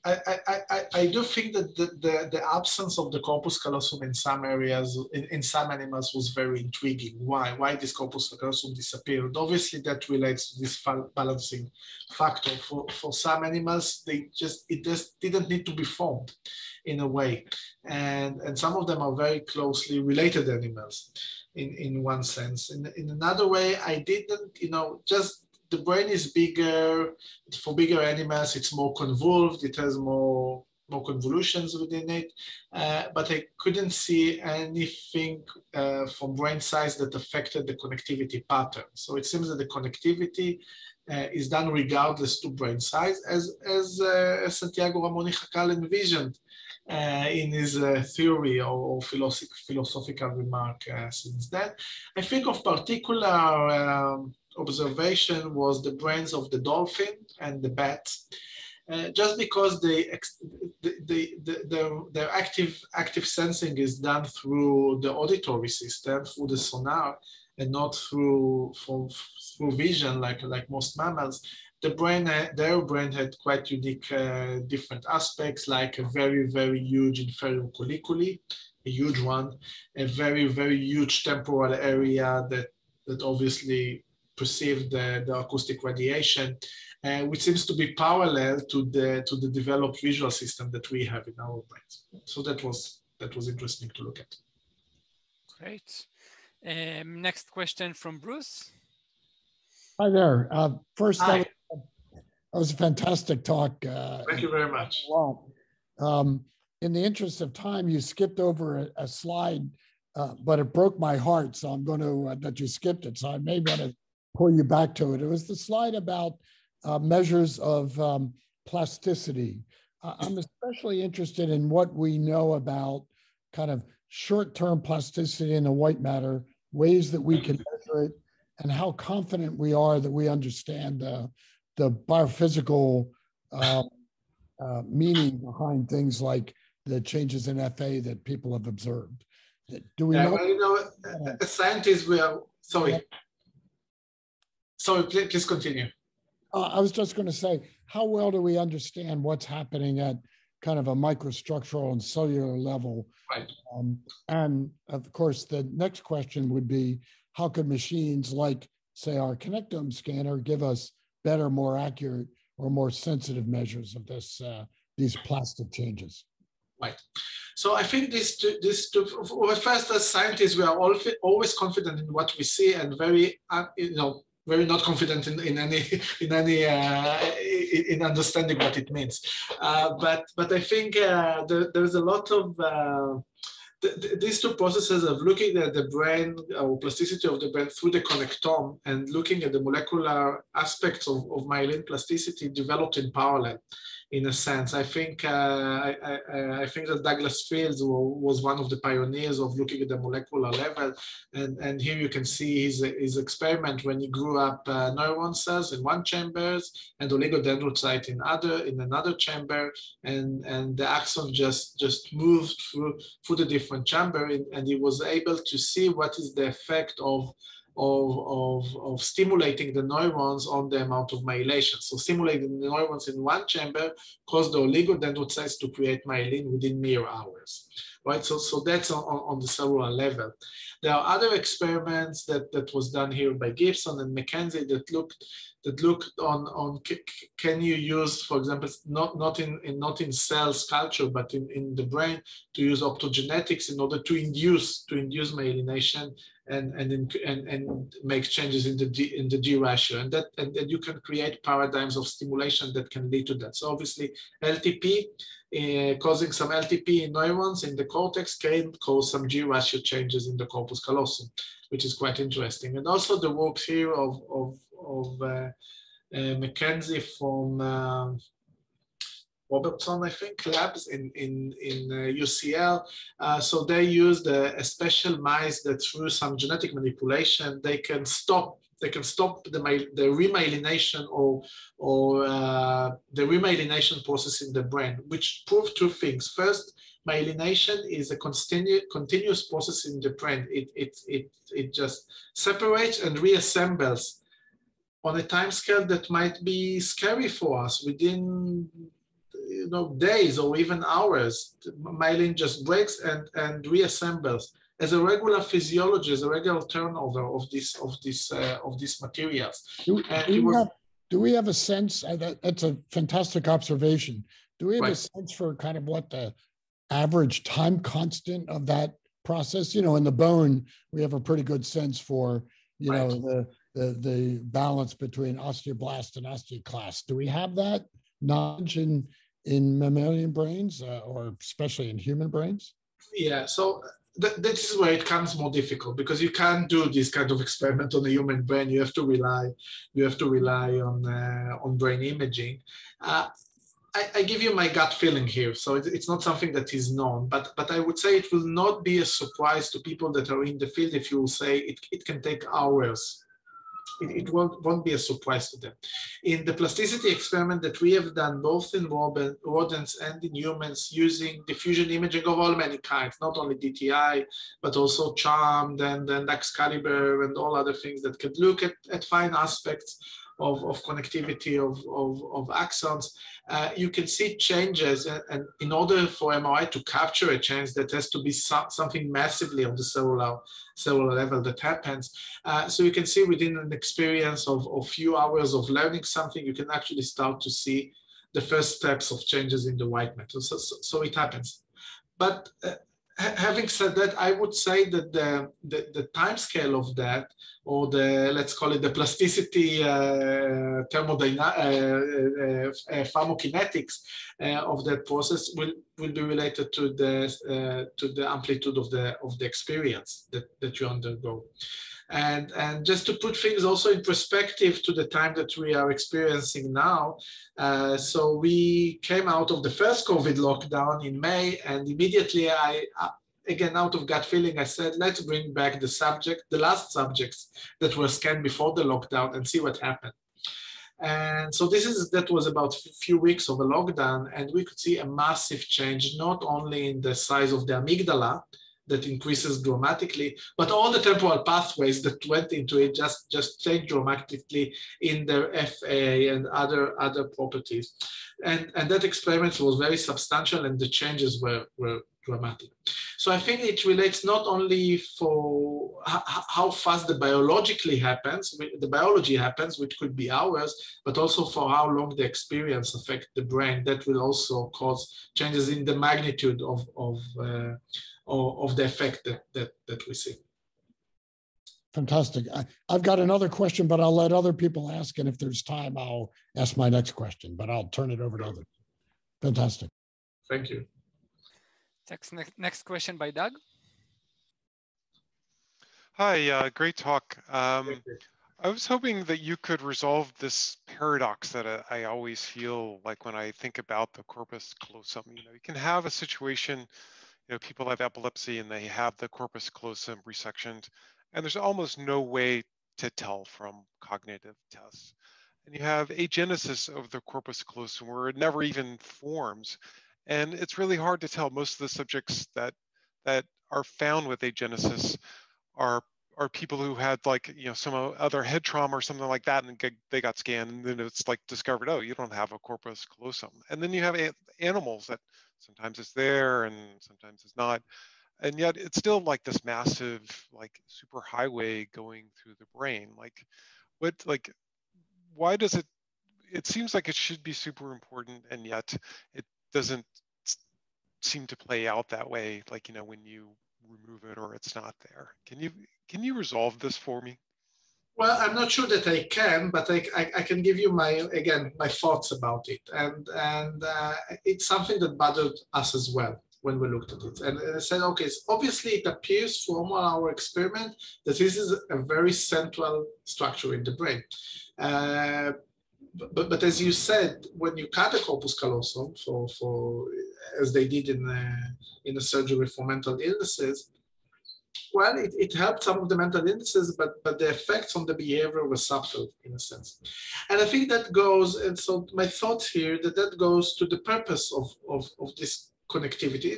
I do think that the absence of the Corpus Callosum in some areas, in some animals, was very intriguing. Why this Corpus Callosum disappeared? Obviously, that relates to this balancing factor. For some animals, it just didn't need to be formed in a way. And some of them are very closely related animals in one sense. In another way, I didn't, just the brain is bigger. For bigger animals, it's more convolved. It has more convolutions within it. But I couldn't see anything from brain size that affected the connectivity pattern. So it seems that the connectivity is done regardless to brain size, as Santiago Ramón y Chacal envisioned in his theory or philosophical remark since then. I think of particular observation was the brains of the dolphin and the bats, just because their active sensing is done through the auditory system, through the sonar, and not through vision like most mammals. Their brain had quite unique different aspects, like a very huge inferior colliculi, a huge one, a very huge temporal area that obviously perceived the acoustic radiation, which seems to be parallel to the developed visual system that we have in our brains. So that was interesting to look at. Great. Next question from Bruce. Hi there. First, that was a fantastic talk. Thank you very much. Well, in the interest of time, you skipped over a slide, but it broke my heart. So I'm going to that you skipped it. So I may want to pull you back to it. It was the slide about measures of plasticity. I'm especially interested in what we know about kind of short-term plasticity in the white matter, ways that we can measure it, and how confident we are that we understand the biophysical meaning behind things like the changes in FA that people have observed. Do we know? Well, as scientists, we are, sorry. Sorry, please continue. I was just going to say, how well do we understand what's happening at kind of a microstructural and cellular level? Right. And of course, the next question would be, how could machines like, say, our Connectome scanner give us better, more accurate, or more sensitive measures of these plastic changes? Right. So I think these two, well, first, as scientists, we are always confident in what we see and very very not confident in understanding what it means. But I think there's a lot of these two processes of looking at the brain or plasticity of the brain through the connectome and looking at the molecular aspects of myelin plasticity developed in parallel. in a sense. I think I think that Douglas Fields was one of the pioneers of looking at the molecular level, and here you can see his experiment when he grew up neuron cells in one chamber and oligodendrocyte in another chamber, and the axon just moved through the different chamber, and he was able to see what is the effect of stimulating the neurons on the amount of myelation. So stimulating the neurons in one chamber caused the oligodendrocytes to create myelin within mere hours, right? So that's on the cellular level. There are other experiments that was done here by Gibson and McKenzie that looked on can you use, for example, not in cells culture, but in the brain, to use optogenetics in order to induce myelination and make changes in the G ratio, and then you can create paradigms of stimulation that can lead to that. So obviously LTP, causing some LTP in neurons in the cortex can cause some G ratio changes in the corpus callosum, which is quite interesting. And also the work here of McKenzie from Robertson, I think, labs in UCL. So they used a special mice that through some genetic manipulation, they can stop the remyelination or the remyelination process in the brain, which proved two things. First, myelination is a continuous process in the brain. It just separates and reassembles on a time scale that might be scary for us. Within days or even hours, myelin just breaks and reassembles as a regular physiology, as a regular turnover of these materials. Do we have a sense? That's a fantastic observation. Do we have Right. a sense for kind of what the average time constant of that process? In the bone, we have a pretty good sense for the balance between osteoblast and osteoclast. Do we have that knowledge in mammalian brains, or especially in human brains? Yeah, so this is where it becomes more difficult, because you can't do this kind of experiment on a human brain. You have to rely on brain imaging. I give you my gut feeling here, so it's not something that is known, but I would say it will not be a surprise to people that are in the field if you will say it can take hours. It won't be a surprise to them. In the plasticity experiment that we have done, both in rodents and in humans, using diffusion imaging of all many kinds, not only DTI, but also CHARMED and Excalibur and all other things that could look at fine aspects of connectivity of axons, you can see changes, and in order for MRI to capture a change, that has to be something massively on the cellular level that happens. So you can see within an experience of a few hours of learning something, you can actually start to see the first steps of changes in the white matter. So it happens. But having said that, I would say that the time scale of that, or let's call it the plasticity pharmacokinetics of that process will be related to the amplitude of the experience that you undergo. And just to put things also in perspective to the time that we are experiencing now, so we came out of the first COVID lockdown in May, and immediately again, out of gut feeling, I said, let's bring back the last subjects that were scanned before the lockdown and see what happened. And so that was about a few weeks of a lockdown, and we could see a massive change, not only in the size of the amygdala, that increases dramatically, but all the temporal pathways that went into it just changed dramatically in their FA and other properties. And that experiment was very substantial, and the changes were dramatic. So I think it relates not only for how fast the biology happens, which could be hours, but also for how long the experience affects the brain. That will also cause changes in the magnitude of the effect that we see. Fantastic. I've got another question, but I'll let other people ask, and if there's time, I'll ask my next question, but I'll turn it over to others. Fantastic. Thank you. Next question by Doug. Hi, great talk. I was hoping that you could resolve this paradox that I always feel like when I think about the corpus callosum. You know, you can have a situation, you know, people have epilepsy and they have the corpus callosum resectioned, and there's almost no way to tell from cognitive tests. And you have agenesis of the corpus callosum where it never even forms. And it's really hard to tell. Most of the subjects that are found with agenesis are people who had, like, you know, some other head trauma or something like that, and they got scanned, and then it's like discovered, oh, you don't have a corpus callosum. And then you have animals that sometimes it's there and sometimes it's not, and yet it's still like this massive, like, super highway going through the brain. Like, why does it seems like it should be super important, and yet it doesn't seem to play out that way, like, you know, when you remove it or it's not there. Can you resolve this for me? Well, I'm not sure that I can, but I can give you my thoughts about it, and it's something that bothered us as well when we looked at it. And I said, okay, so obviously it appears from our experiment that this is a very central structure in the brain. But as you said, when you cut a corpus callosum, for as they did in a surgery for mental illnesses, well, it helped some of the mental illnesses, but the effects on the behavior were subtle in a sense. And I think that goes, and so my thoughts here, that goes to the purpose of this connectivity.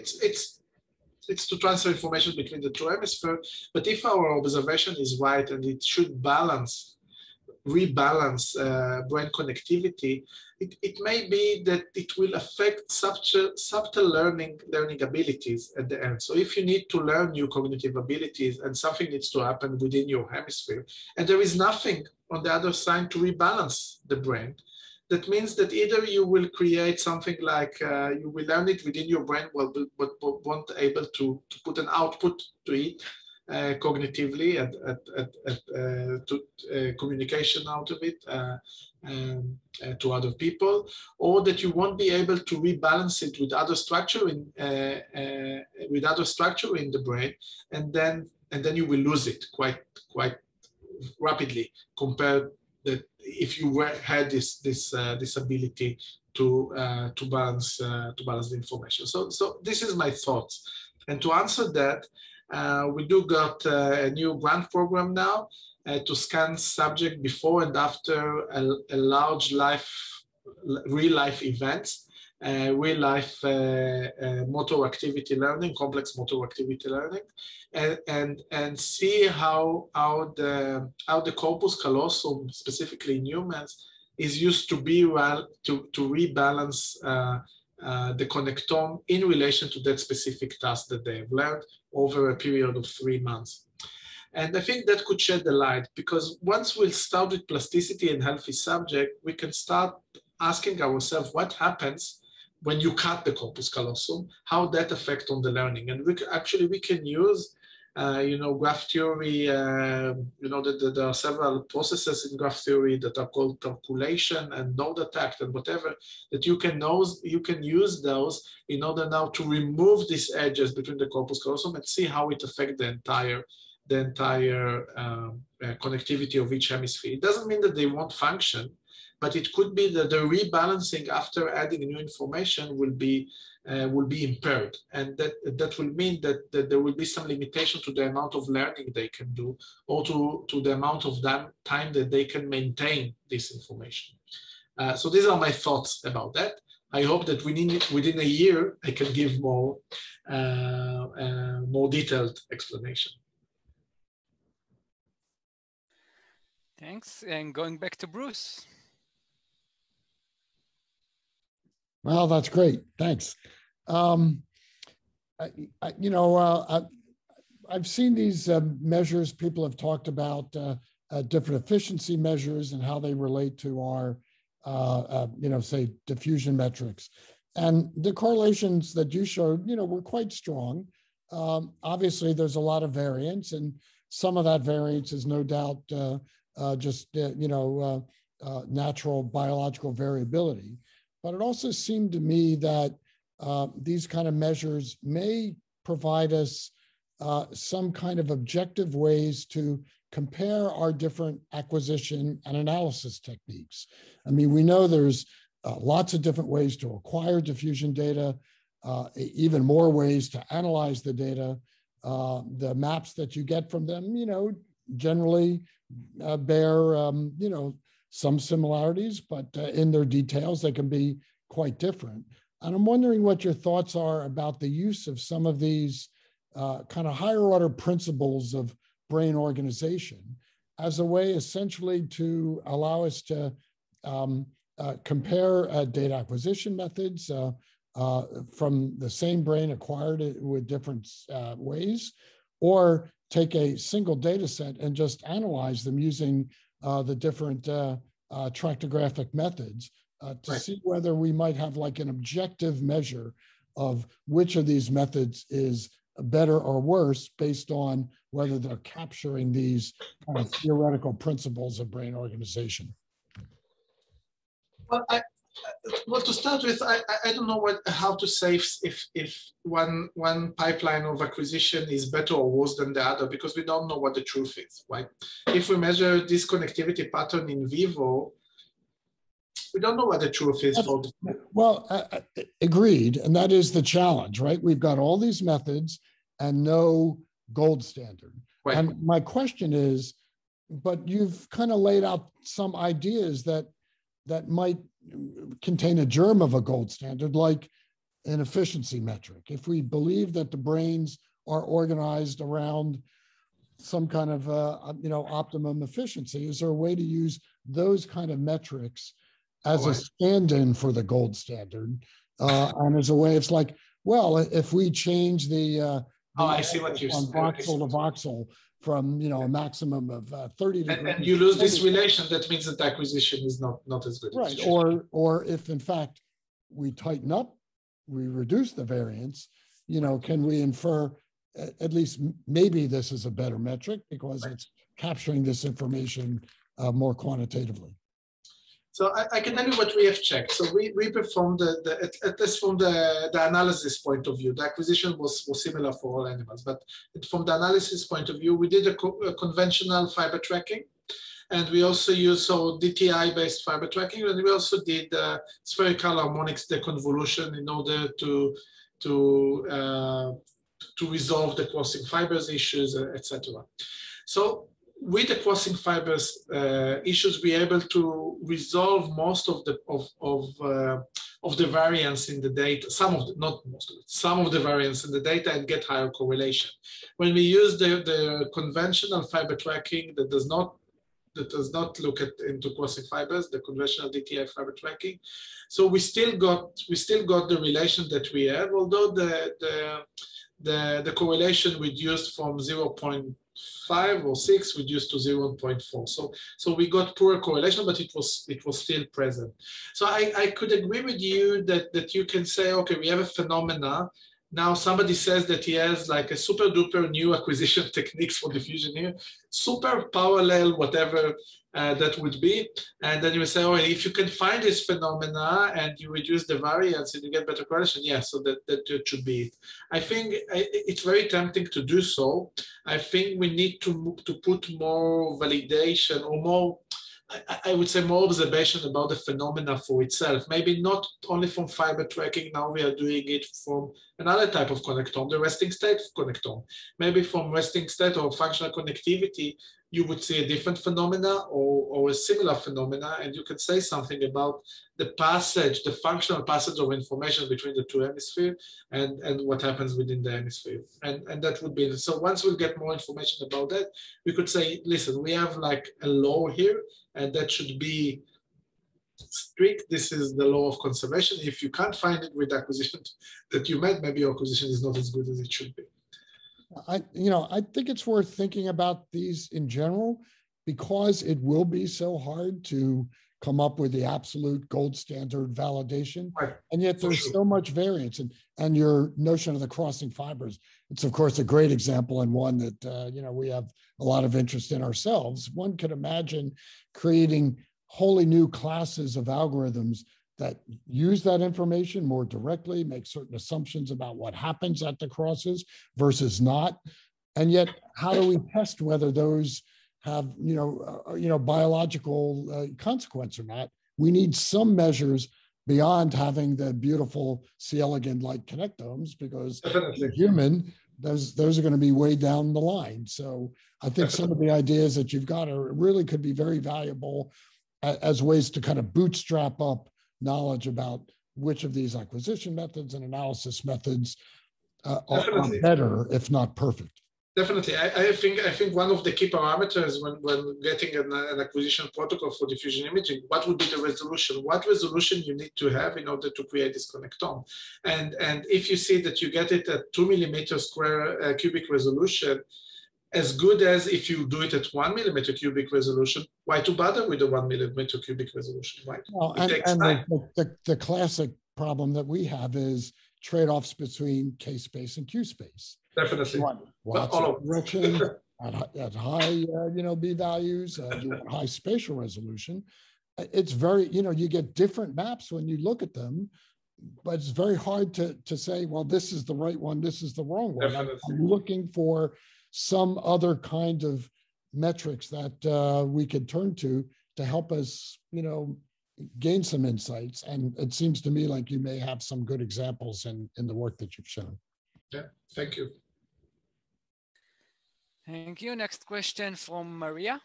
It's to transfer information between the two hemispheres, but if our observation is right and it should rebalance brain connectivity, it may be that it will affect subtle learning abilities at the end. So if you need to learn new cognitive abilities and something needs to happen within your hemisphere, and there is nothing on the other side to rebalance the brain, that means that either you will create something like you will learn it within your brain, but won't able to put an output to it, cognitively to communication out of it to other people, or that you won't be able to rebalance it with other structure in the brain, and then you will lose it quite rapidly compared that if you had this ability to balance the information. So this is my thoughts, and to answer that. We do got a new grant program now to scan subject before and after a large real life events, real life motor activity learning, complex motor activity learning, and see how the corpus callosum, specifically in humans, is used to rebalance the connectome in relation to that specific task that they have learned over a period of 3 months. And I think that could shed the light, because once we'll start with plasticity in healthy subject, we can start asking ourselves what happens when you cut the corpus callosum, how that affects on the learning. And we can use graph theory, that there are several processes in graph theory that are called calculation and node attack and whatever, that you can use those in order now to remove these edges between the corpus callosum and see how it affects the entire connectivity of each hemisphere. It doesn't mean that they won't function, but it could be that the rebalancing after adding new information will be impaired, and that will mean that there will be some limitation to the amount of learning they can do, or to the amount of time that they can maintain this information. So these are my thoughts about that. I hope that within a year I can give more detailed explanation. Thanks, and going back to Bruce. Well, that's great. Thanks. I've seen these measures. People have talked about different efficiency measures and how they relate to our, say, diffusion metrics. And the correlations that you showed, were quite strong. Obviously, there's a lot of variance, and some of that variance is no doubt natural biological variability. But it also seemed to me that these kind of measures may provide us some kind of objective ways to compare our different acquisition and analysis techniques. I mean, we know there's lots of different ways to acquire diffusion data, even more ways to analyze the data. The maps that you get from them, generally bear, some similarities, but in their details, they can be quite different. And I'm wondering what your thoughts are about the use of some of these kind of higher order principles of brain organization as a way essentially to allow us to compare data acquisition methods from the same brain acquired with different ways, or take a single data set and just analyze them using the different tractographic methods to see whether we might have like an objective measure of which of these methods is better or worse based on whether they're capturing these kind of theoretical principles of brain organization. Well, to start with, I don't know how to say if one pipeline of acquisition is better or worse than the other, because we don't know what the truth is, right? If we measure this connectivity pattern in vivo, we don't know what the truth is. Well, agreed, and that is the challenge, right? We've got all these methods and no gold standard. Right. And my question is, but you've kind of laid out some ideas that might contain a germ of a gold standard, like an efficiency metric. If we believe that the brains are organized around some kind of optimum efficiency, is there a way to use those kind of metrics as a stand-in for the gold standard? And as a way, it's like, well, if we change the I see what you're saying. Voxel to voxel from a maximum of 30 degrees. And you lose this relation, that means that the acquisition is not as good. Right, or if in fact we tighten up, we reduce the variance, can we infer at least maybe this is a better metric because it's capturing this information more quantitatively? So I can tell you what we have checked. So we performed at least from the analysis point of view, the acquisition was similar for all animals, but from the analysis point of view, we did a conventional fiber tracking, and we also used DTI-based fiber tracking, and we also did spherical harmonics deconvolution in order to resolve the crossing fibers issues, etc. So with the crossing fibers issues, we're able to resolve most of the variance in the data, not most of it, some of the variance in the data, and get higher correlation. When we use the conventional fiber tracking that does not look into crossing fibers, the conventional DTI fiber tracking, so we still got the relation that we have, although the correlation reduced from 0.5 or 6 reduced to 0.4. So we got poor correlation, but it was still present. So I could agree with you that you can say, okay, we have a phenomena. Now somebody says that he has like a super duper new acquisition techniques for diffusion here, super parallel, whatever that would be. And then you say, oh, if you can find this phenomena and you reduce the variance and you get better correlation, yeah, so that should be it. I think it's very tempting to do so. I think we need to put more validation or more, I would say more observation about the phenomena for itself. Maybe not only from fiber tracking, now we are doing it from another type of connectome, the resting state connectome. Maybe from resting state or functional connectivity, you would see a different phenomena or a similar phenomena, and you can say something about the passage, the functional passage of information between the two hemispheres and what happens within the hemisphere. And that would be, so once we get more information about that, we could say, listen, we have like a law here, and that should be strict. This is the law of conservation. If you can't find it with the acquisition that you made, maybe your acquisition is not as good as it should be. I think it's worth thinking about these in general, because it will be so hard to come up with the absolute gold standard validation. Right. And yet there's so much variance. And your notion of the crossing fibers, it's of course a great example, and one that we have a lot of interest in ourselves. One could imagine creating wholly new classes of algorithms that use that information more directly, make certain assumptions about what happens at the crosses versus not. And yet, how do we test whether those have, biological consequence or not. We need some measures beyond having the beautiful C. elegans-like connectomes, because the human, those are going to be way down the line. So I think some of the ideas that you've got really could be very valuable as ways to kind of bootstrap up knowledge about which of these acquisition methods and analysis methods are better, if not perfect. Definitely. I think one of the key parameters when getting an acquisition protocol for diffusion imaging, what would be the resolution? What resolution you need to have in order to create this connectome? And if you see that you get it at 2 millimeter square cubic resolution, as good as if you do it at 1 millimeter cubic resolution, why to bother with the 1 millimeter cubic resolution, right? Well, and the classic problem that we have is trade-offs between K space and Q space. Definitely. Lots of correction at high, B values, you want high spatial resolution. It's very, you get different maps when you look at them, but it's very hard to say, well, this is the right one, this is the wrong one. I'm looking for some other kind of metrics that we could turn to help us, gain some insights. And it seems to me like you may have some good examples in the work that you've shown. Yeah, thank you. Thank you. Next question from Maria.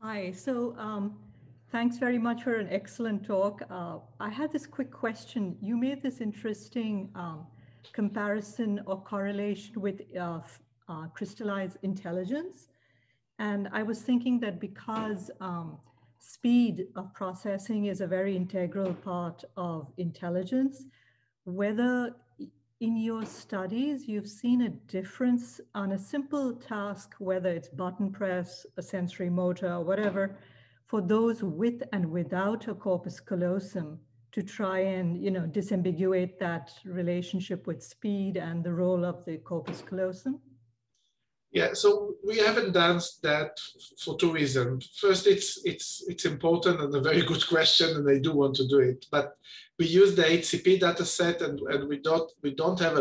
Hi, so thanks very much for an excellent talk. I had this quick question. You made this interesting comparison or correlation with crystallized intelligence. And I was thinking that because speed of processing is a very integral part of intelligence, whether in your studies you've seen a difference on a simple task, whether it's button press, a sensory motor, or whatever, for those with and without a corpus callosum, to try and disambiguate that relationship with speed and the role of the corpus callosum? Yeah, so we haven't done that for two reasons. First, it's important and a very good question, and I do want to do it. But we use the HCP data set, and we don't have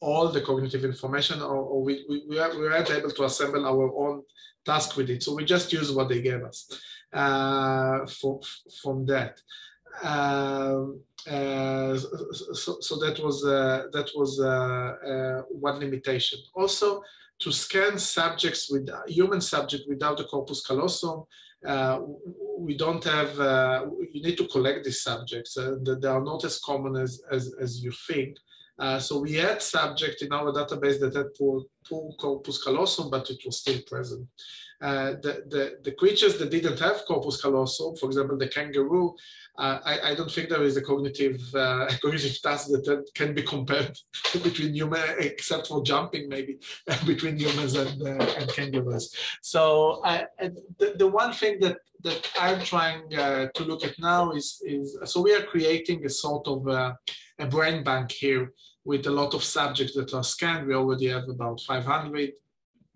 all the cognitive information, or we weren't able to assemble our own task with it. So we just use what they gave us from that. So that was one limitation. Also, to scan subjects with human subject without the corpus callosum, we don't have. You need to collect these subjects. They are not as common as you think. So we had subject in our database that had poor corpus callosum, but it was still present. The creatures that didn't have corpus callosum, for example, the kangaroo, I don't think there is a cognitive task that can be compared between humans, except for jumping, maybe, between humans and kangaroos. So the one thing that I'm trying to look at now is so we are creating a sort of a brain bank here with a lot of subjects that are scanned. We already have about 500,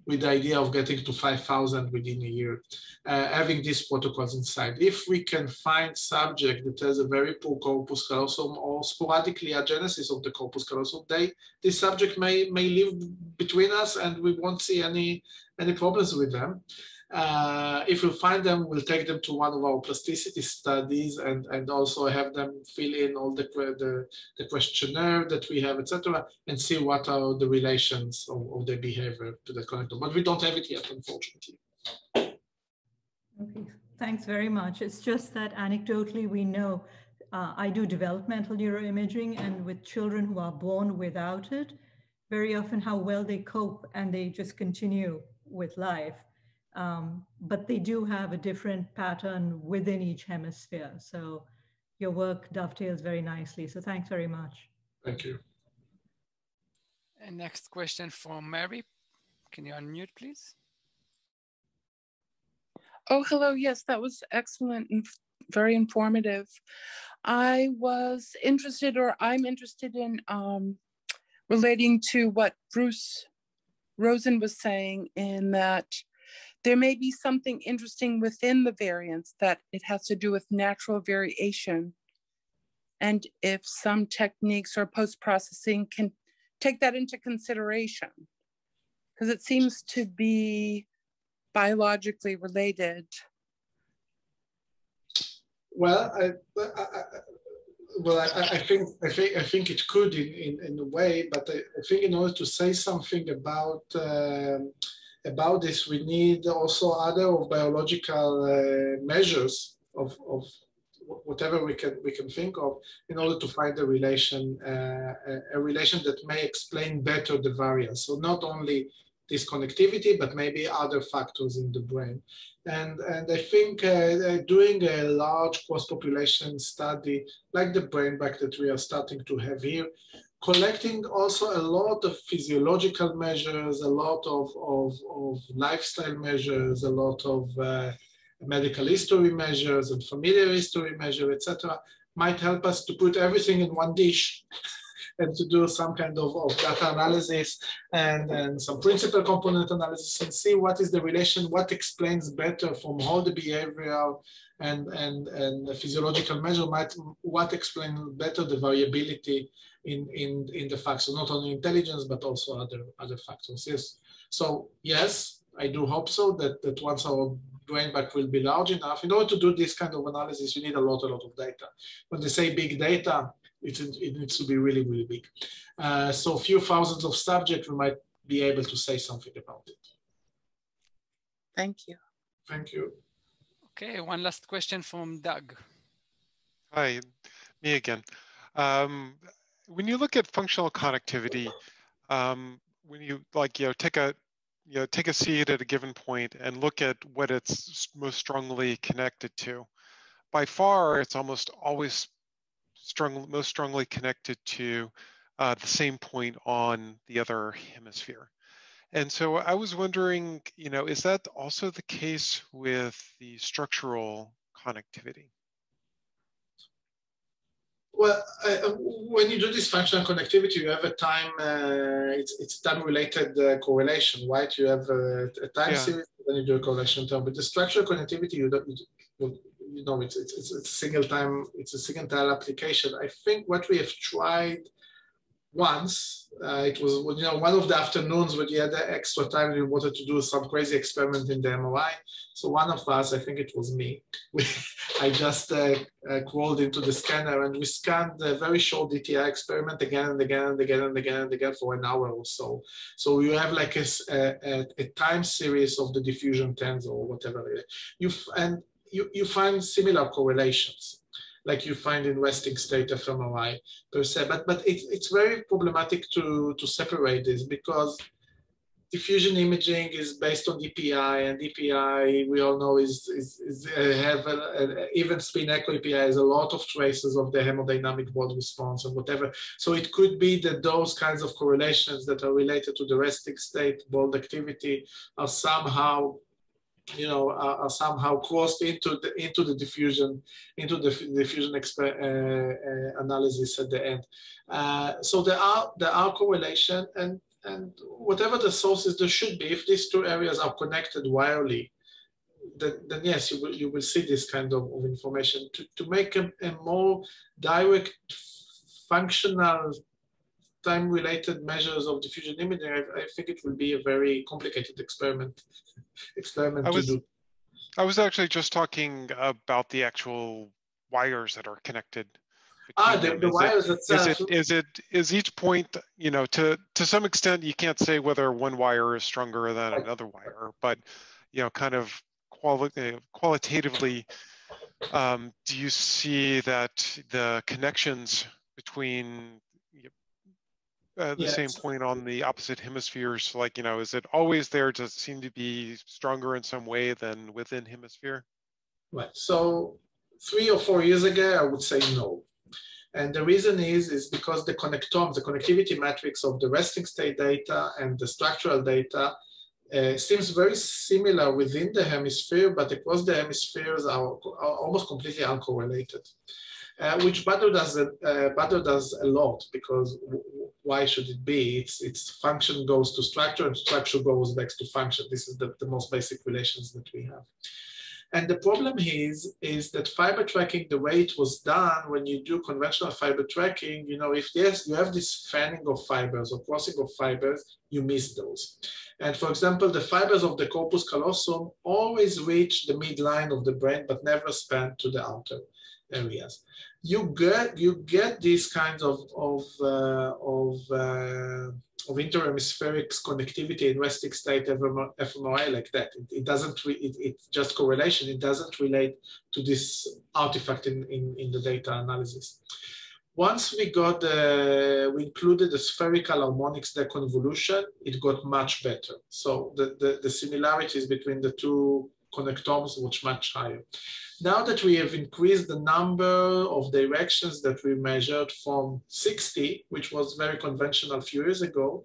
with the idea of getting to 5,000 within a year, having these protocols inside. If we can find subject that has a very poor corpus callosum or sporadically agenesis of the corpus callosum, this subject may live between us and we won't see any problems with them. If we find them, we'll take them to one of our plasticity studies and also have them fill in all the questionnaire that we have, etc., and see what are the relations of their behavior to the connectome. But we don't have it yet, unfortunately. Okay, thanks very much. It's just that anecdotally we know, I do developmental neuroimaging, and with children who are born without it, very often how well they cope and they just continue with life. But they do have a different pattern within each hemisphere. So your work dovetails very nicely. So thanks very much. Thank you. And next question from Mary. Can you unmute, please? Oh, hello. Yes, that was excellent and very informative. I was interested, or I'm interested in relating to what Bruce Rosen was saying, in that there may be something interesting within the variance, that it has to do with natural variation. And if some techniques or post-processing can take that into consideration? Because it seems to be biologically related. Well, I think it could in a way, but I think in order to say something about this, we need also other biological measures of whatever we can think of in order to find a relation that may explain better the variance. So not only this connectivity, but maybe other factors in the brain. And I think doing a large cross-population study like the BrainMap that we are starting to have here, collecting also a lot of physiological measures, a lot of lifestyle measures, a lot of medical history measures and familiar history measures, etc., might help us to put everything in one dish and to do some kind of data analysis and some principal component analysis and see what is the relation, what explains better from all the behavioral and the physiological measure, what explains better the variability in the facts, so not only intelligence, but also other factors. Yes. So yes, I do hope so that once our BrainMap will be large enough, in order to do this kind of analysis, you need a lot of data. When they say big data, it needs to be really, really big. So a few thousands of subjects, we might be able to say something about it. Thank you. Thank you. Okay, one last question from Doug. Hi, me again. When you look at functional connectivity, when you take a seed at a given point and look at what it's most strongly connected to, by far it's almost always most strongly connected to the same point on the other hemisphere. And so I was wondering, is that also the case with the structural connectivity? Well, when you do this functional connectivity, you have a time, it's time-related correlation, right? You have a time series, then you do a correlation term. But the structural connectivity, it's a single time, it's a single time application. I think what we have tried once, it was one of the afternoons when you had the extra time, we wanted to do some crazy experiment in the MRI. So one of us, I think it was me, I just crawled into the scanner and we scanned a very short DTI experiment again and again and again and again and again for an hour or so. So you have like a time series of the diffusion tensor or whatever. You find similar correlations, like you find in resting state fMRI per se, but it's very problematic to separate this because diffusion imaging is based on DPI, and DPI we all know have an even spin echo EPI has a lot of traces of the hemodynamic bold response and whatever. So it could be that those kinds of correlations that are related to the resting state bold activity are somehow crossed into the diffusion analysis at the end. So there are correlation, and whatever the sources there should be, if these two areas are connected wirely, then yes, you will see this kind of information. To make a more direct functional time-related measures of diffusion imaging, I think it will be a very complicated experiment to do. I was actually just talking about the actual wires that are connected. The wires itself. Is each point, to some extent, you can't say whether one wire is stronger than another wire, but kind of qualitatively, do you see that the connections between the same point on the opposite hemispheres, is it always there? Does it seem to be stronger in some way than within hemisphere? Right. So 3 or 4 years ago, I would say no. And the reason is because the connectome, the connectivity matrix of the resting state data and the structural data seems very similar within the hemisphere, but across the hemispheres are almost completely uncorrelated. Which Badr does a lot, because why should it be? Its function goes to structure and structure goes back to function. This is the most basic relations that we have. And the problem is that fiber tracking, the way it was done, when you do conventional fiber tracking, you know, if yes, you have this fanning of fibers or crossing of fibers, you miss those. And for example, the fibers of the corpus callosum always reach the midline of the brain, but never span to the outer areas. You get these kinds of interhemispheric connectivity in resting state fMRI like that. It doesn't, it's just correlation. It doesn't relate to this artifact in the data analysis. Once we got, we included the spherical harmonics deconvolution, it got much better. So the similarities between the two connectomes were much higher. Now that we have increased the number of directions that we measured from 60, which was very conventional a few years ago,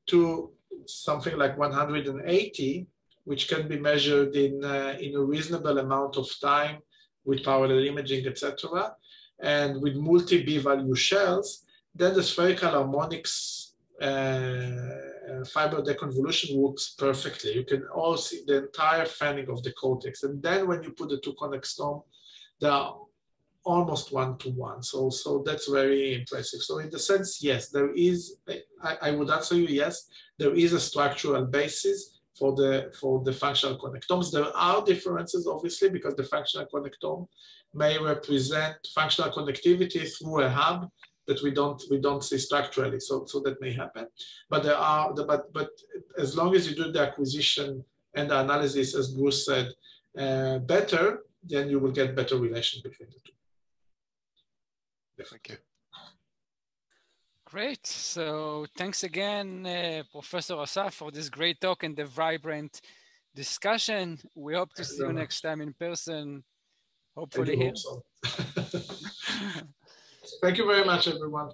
to something like 180, which can be measured in a reasonable amount of time with parallel imaging, etc., and with multi-B-value shells, then the spherical harmonics fiber deconvolution works perfectly. You can all see the entire fanning of the cortex. And then when you put the two connectome, they are almost one-to-one. So that's very impressive. So in the sense, yes, there is, I would answer you, yes, there is a structural basis for the functional connectomes. There are differences, obviously, because the functional connectome may represent functional connectivity through a hub that we don't see structurally, so that may happen. But there are, but as long as you do the acquisition and the analysis, as Bruce said, better, then you will get better relation between the two. Thank you. Great. So thanks again, Professor Assaf, for this great talk and the vibrant discussion. We hope to see you next time in person, hopefully here. I do hope so. Thank you very much, everyone.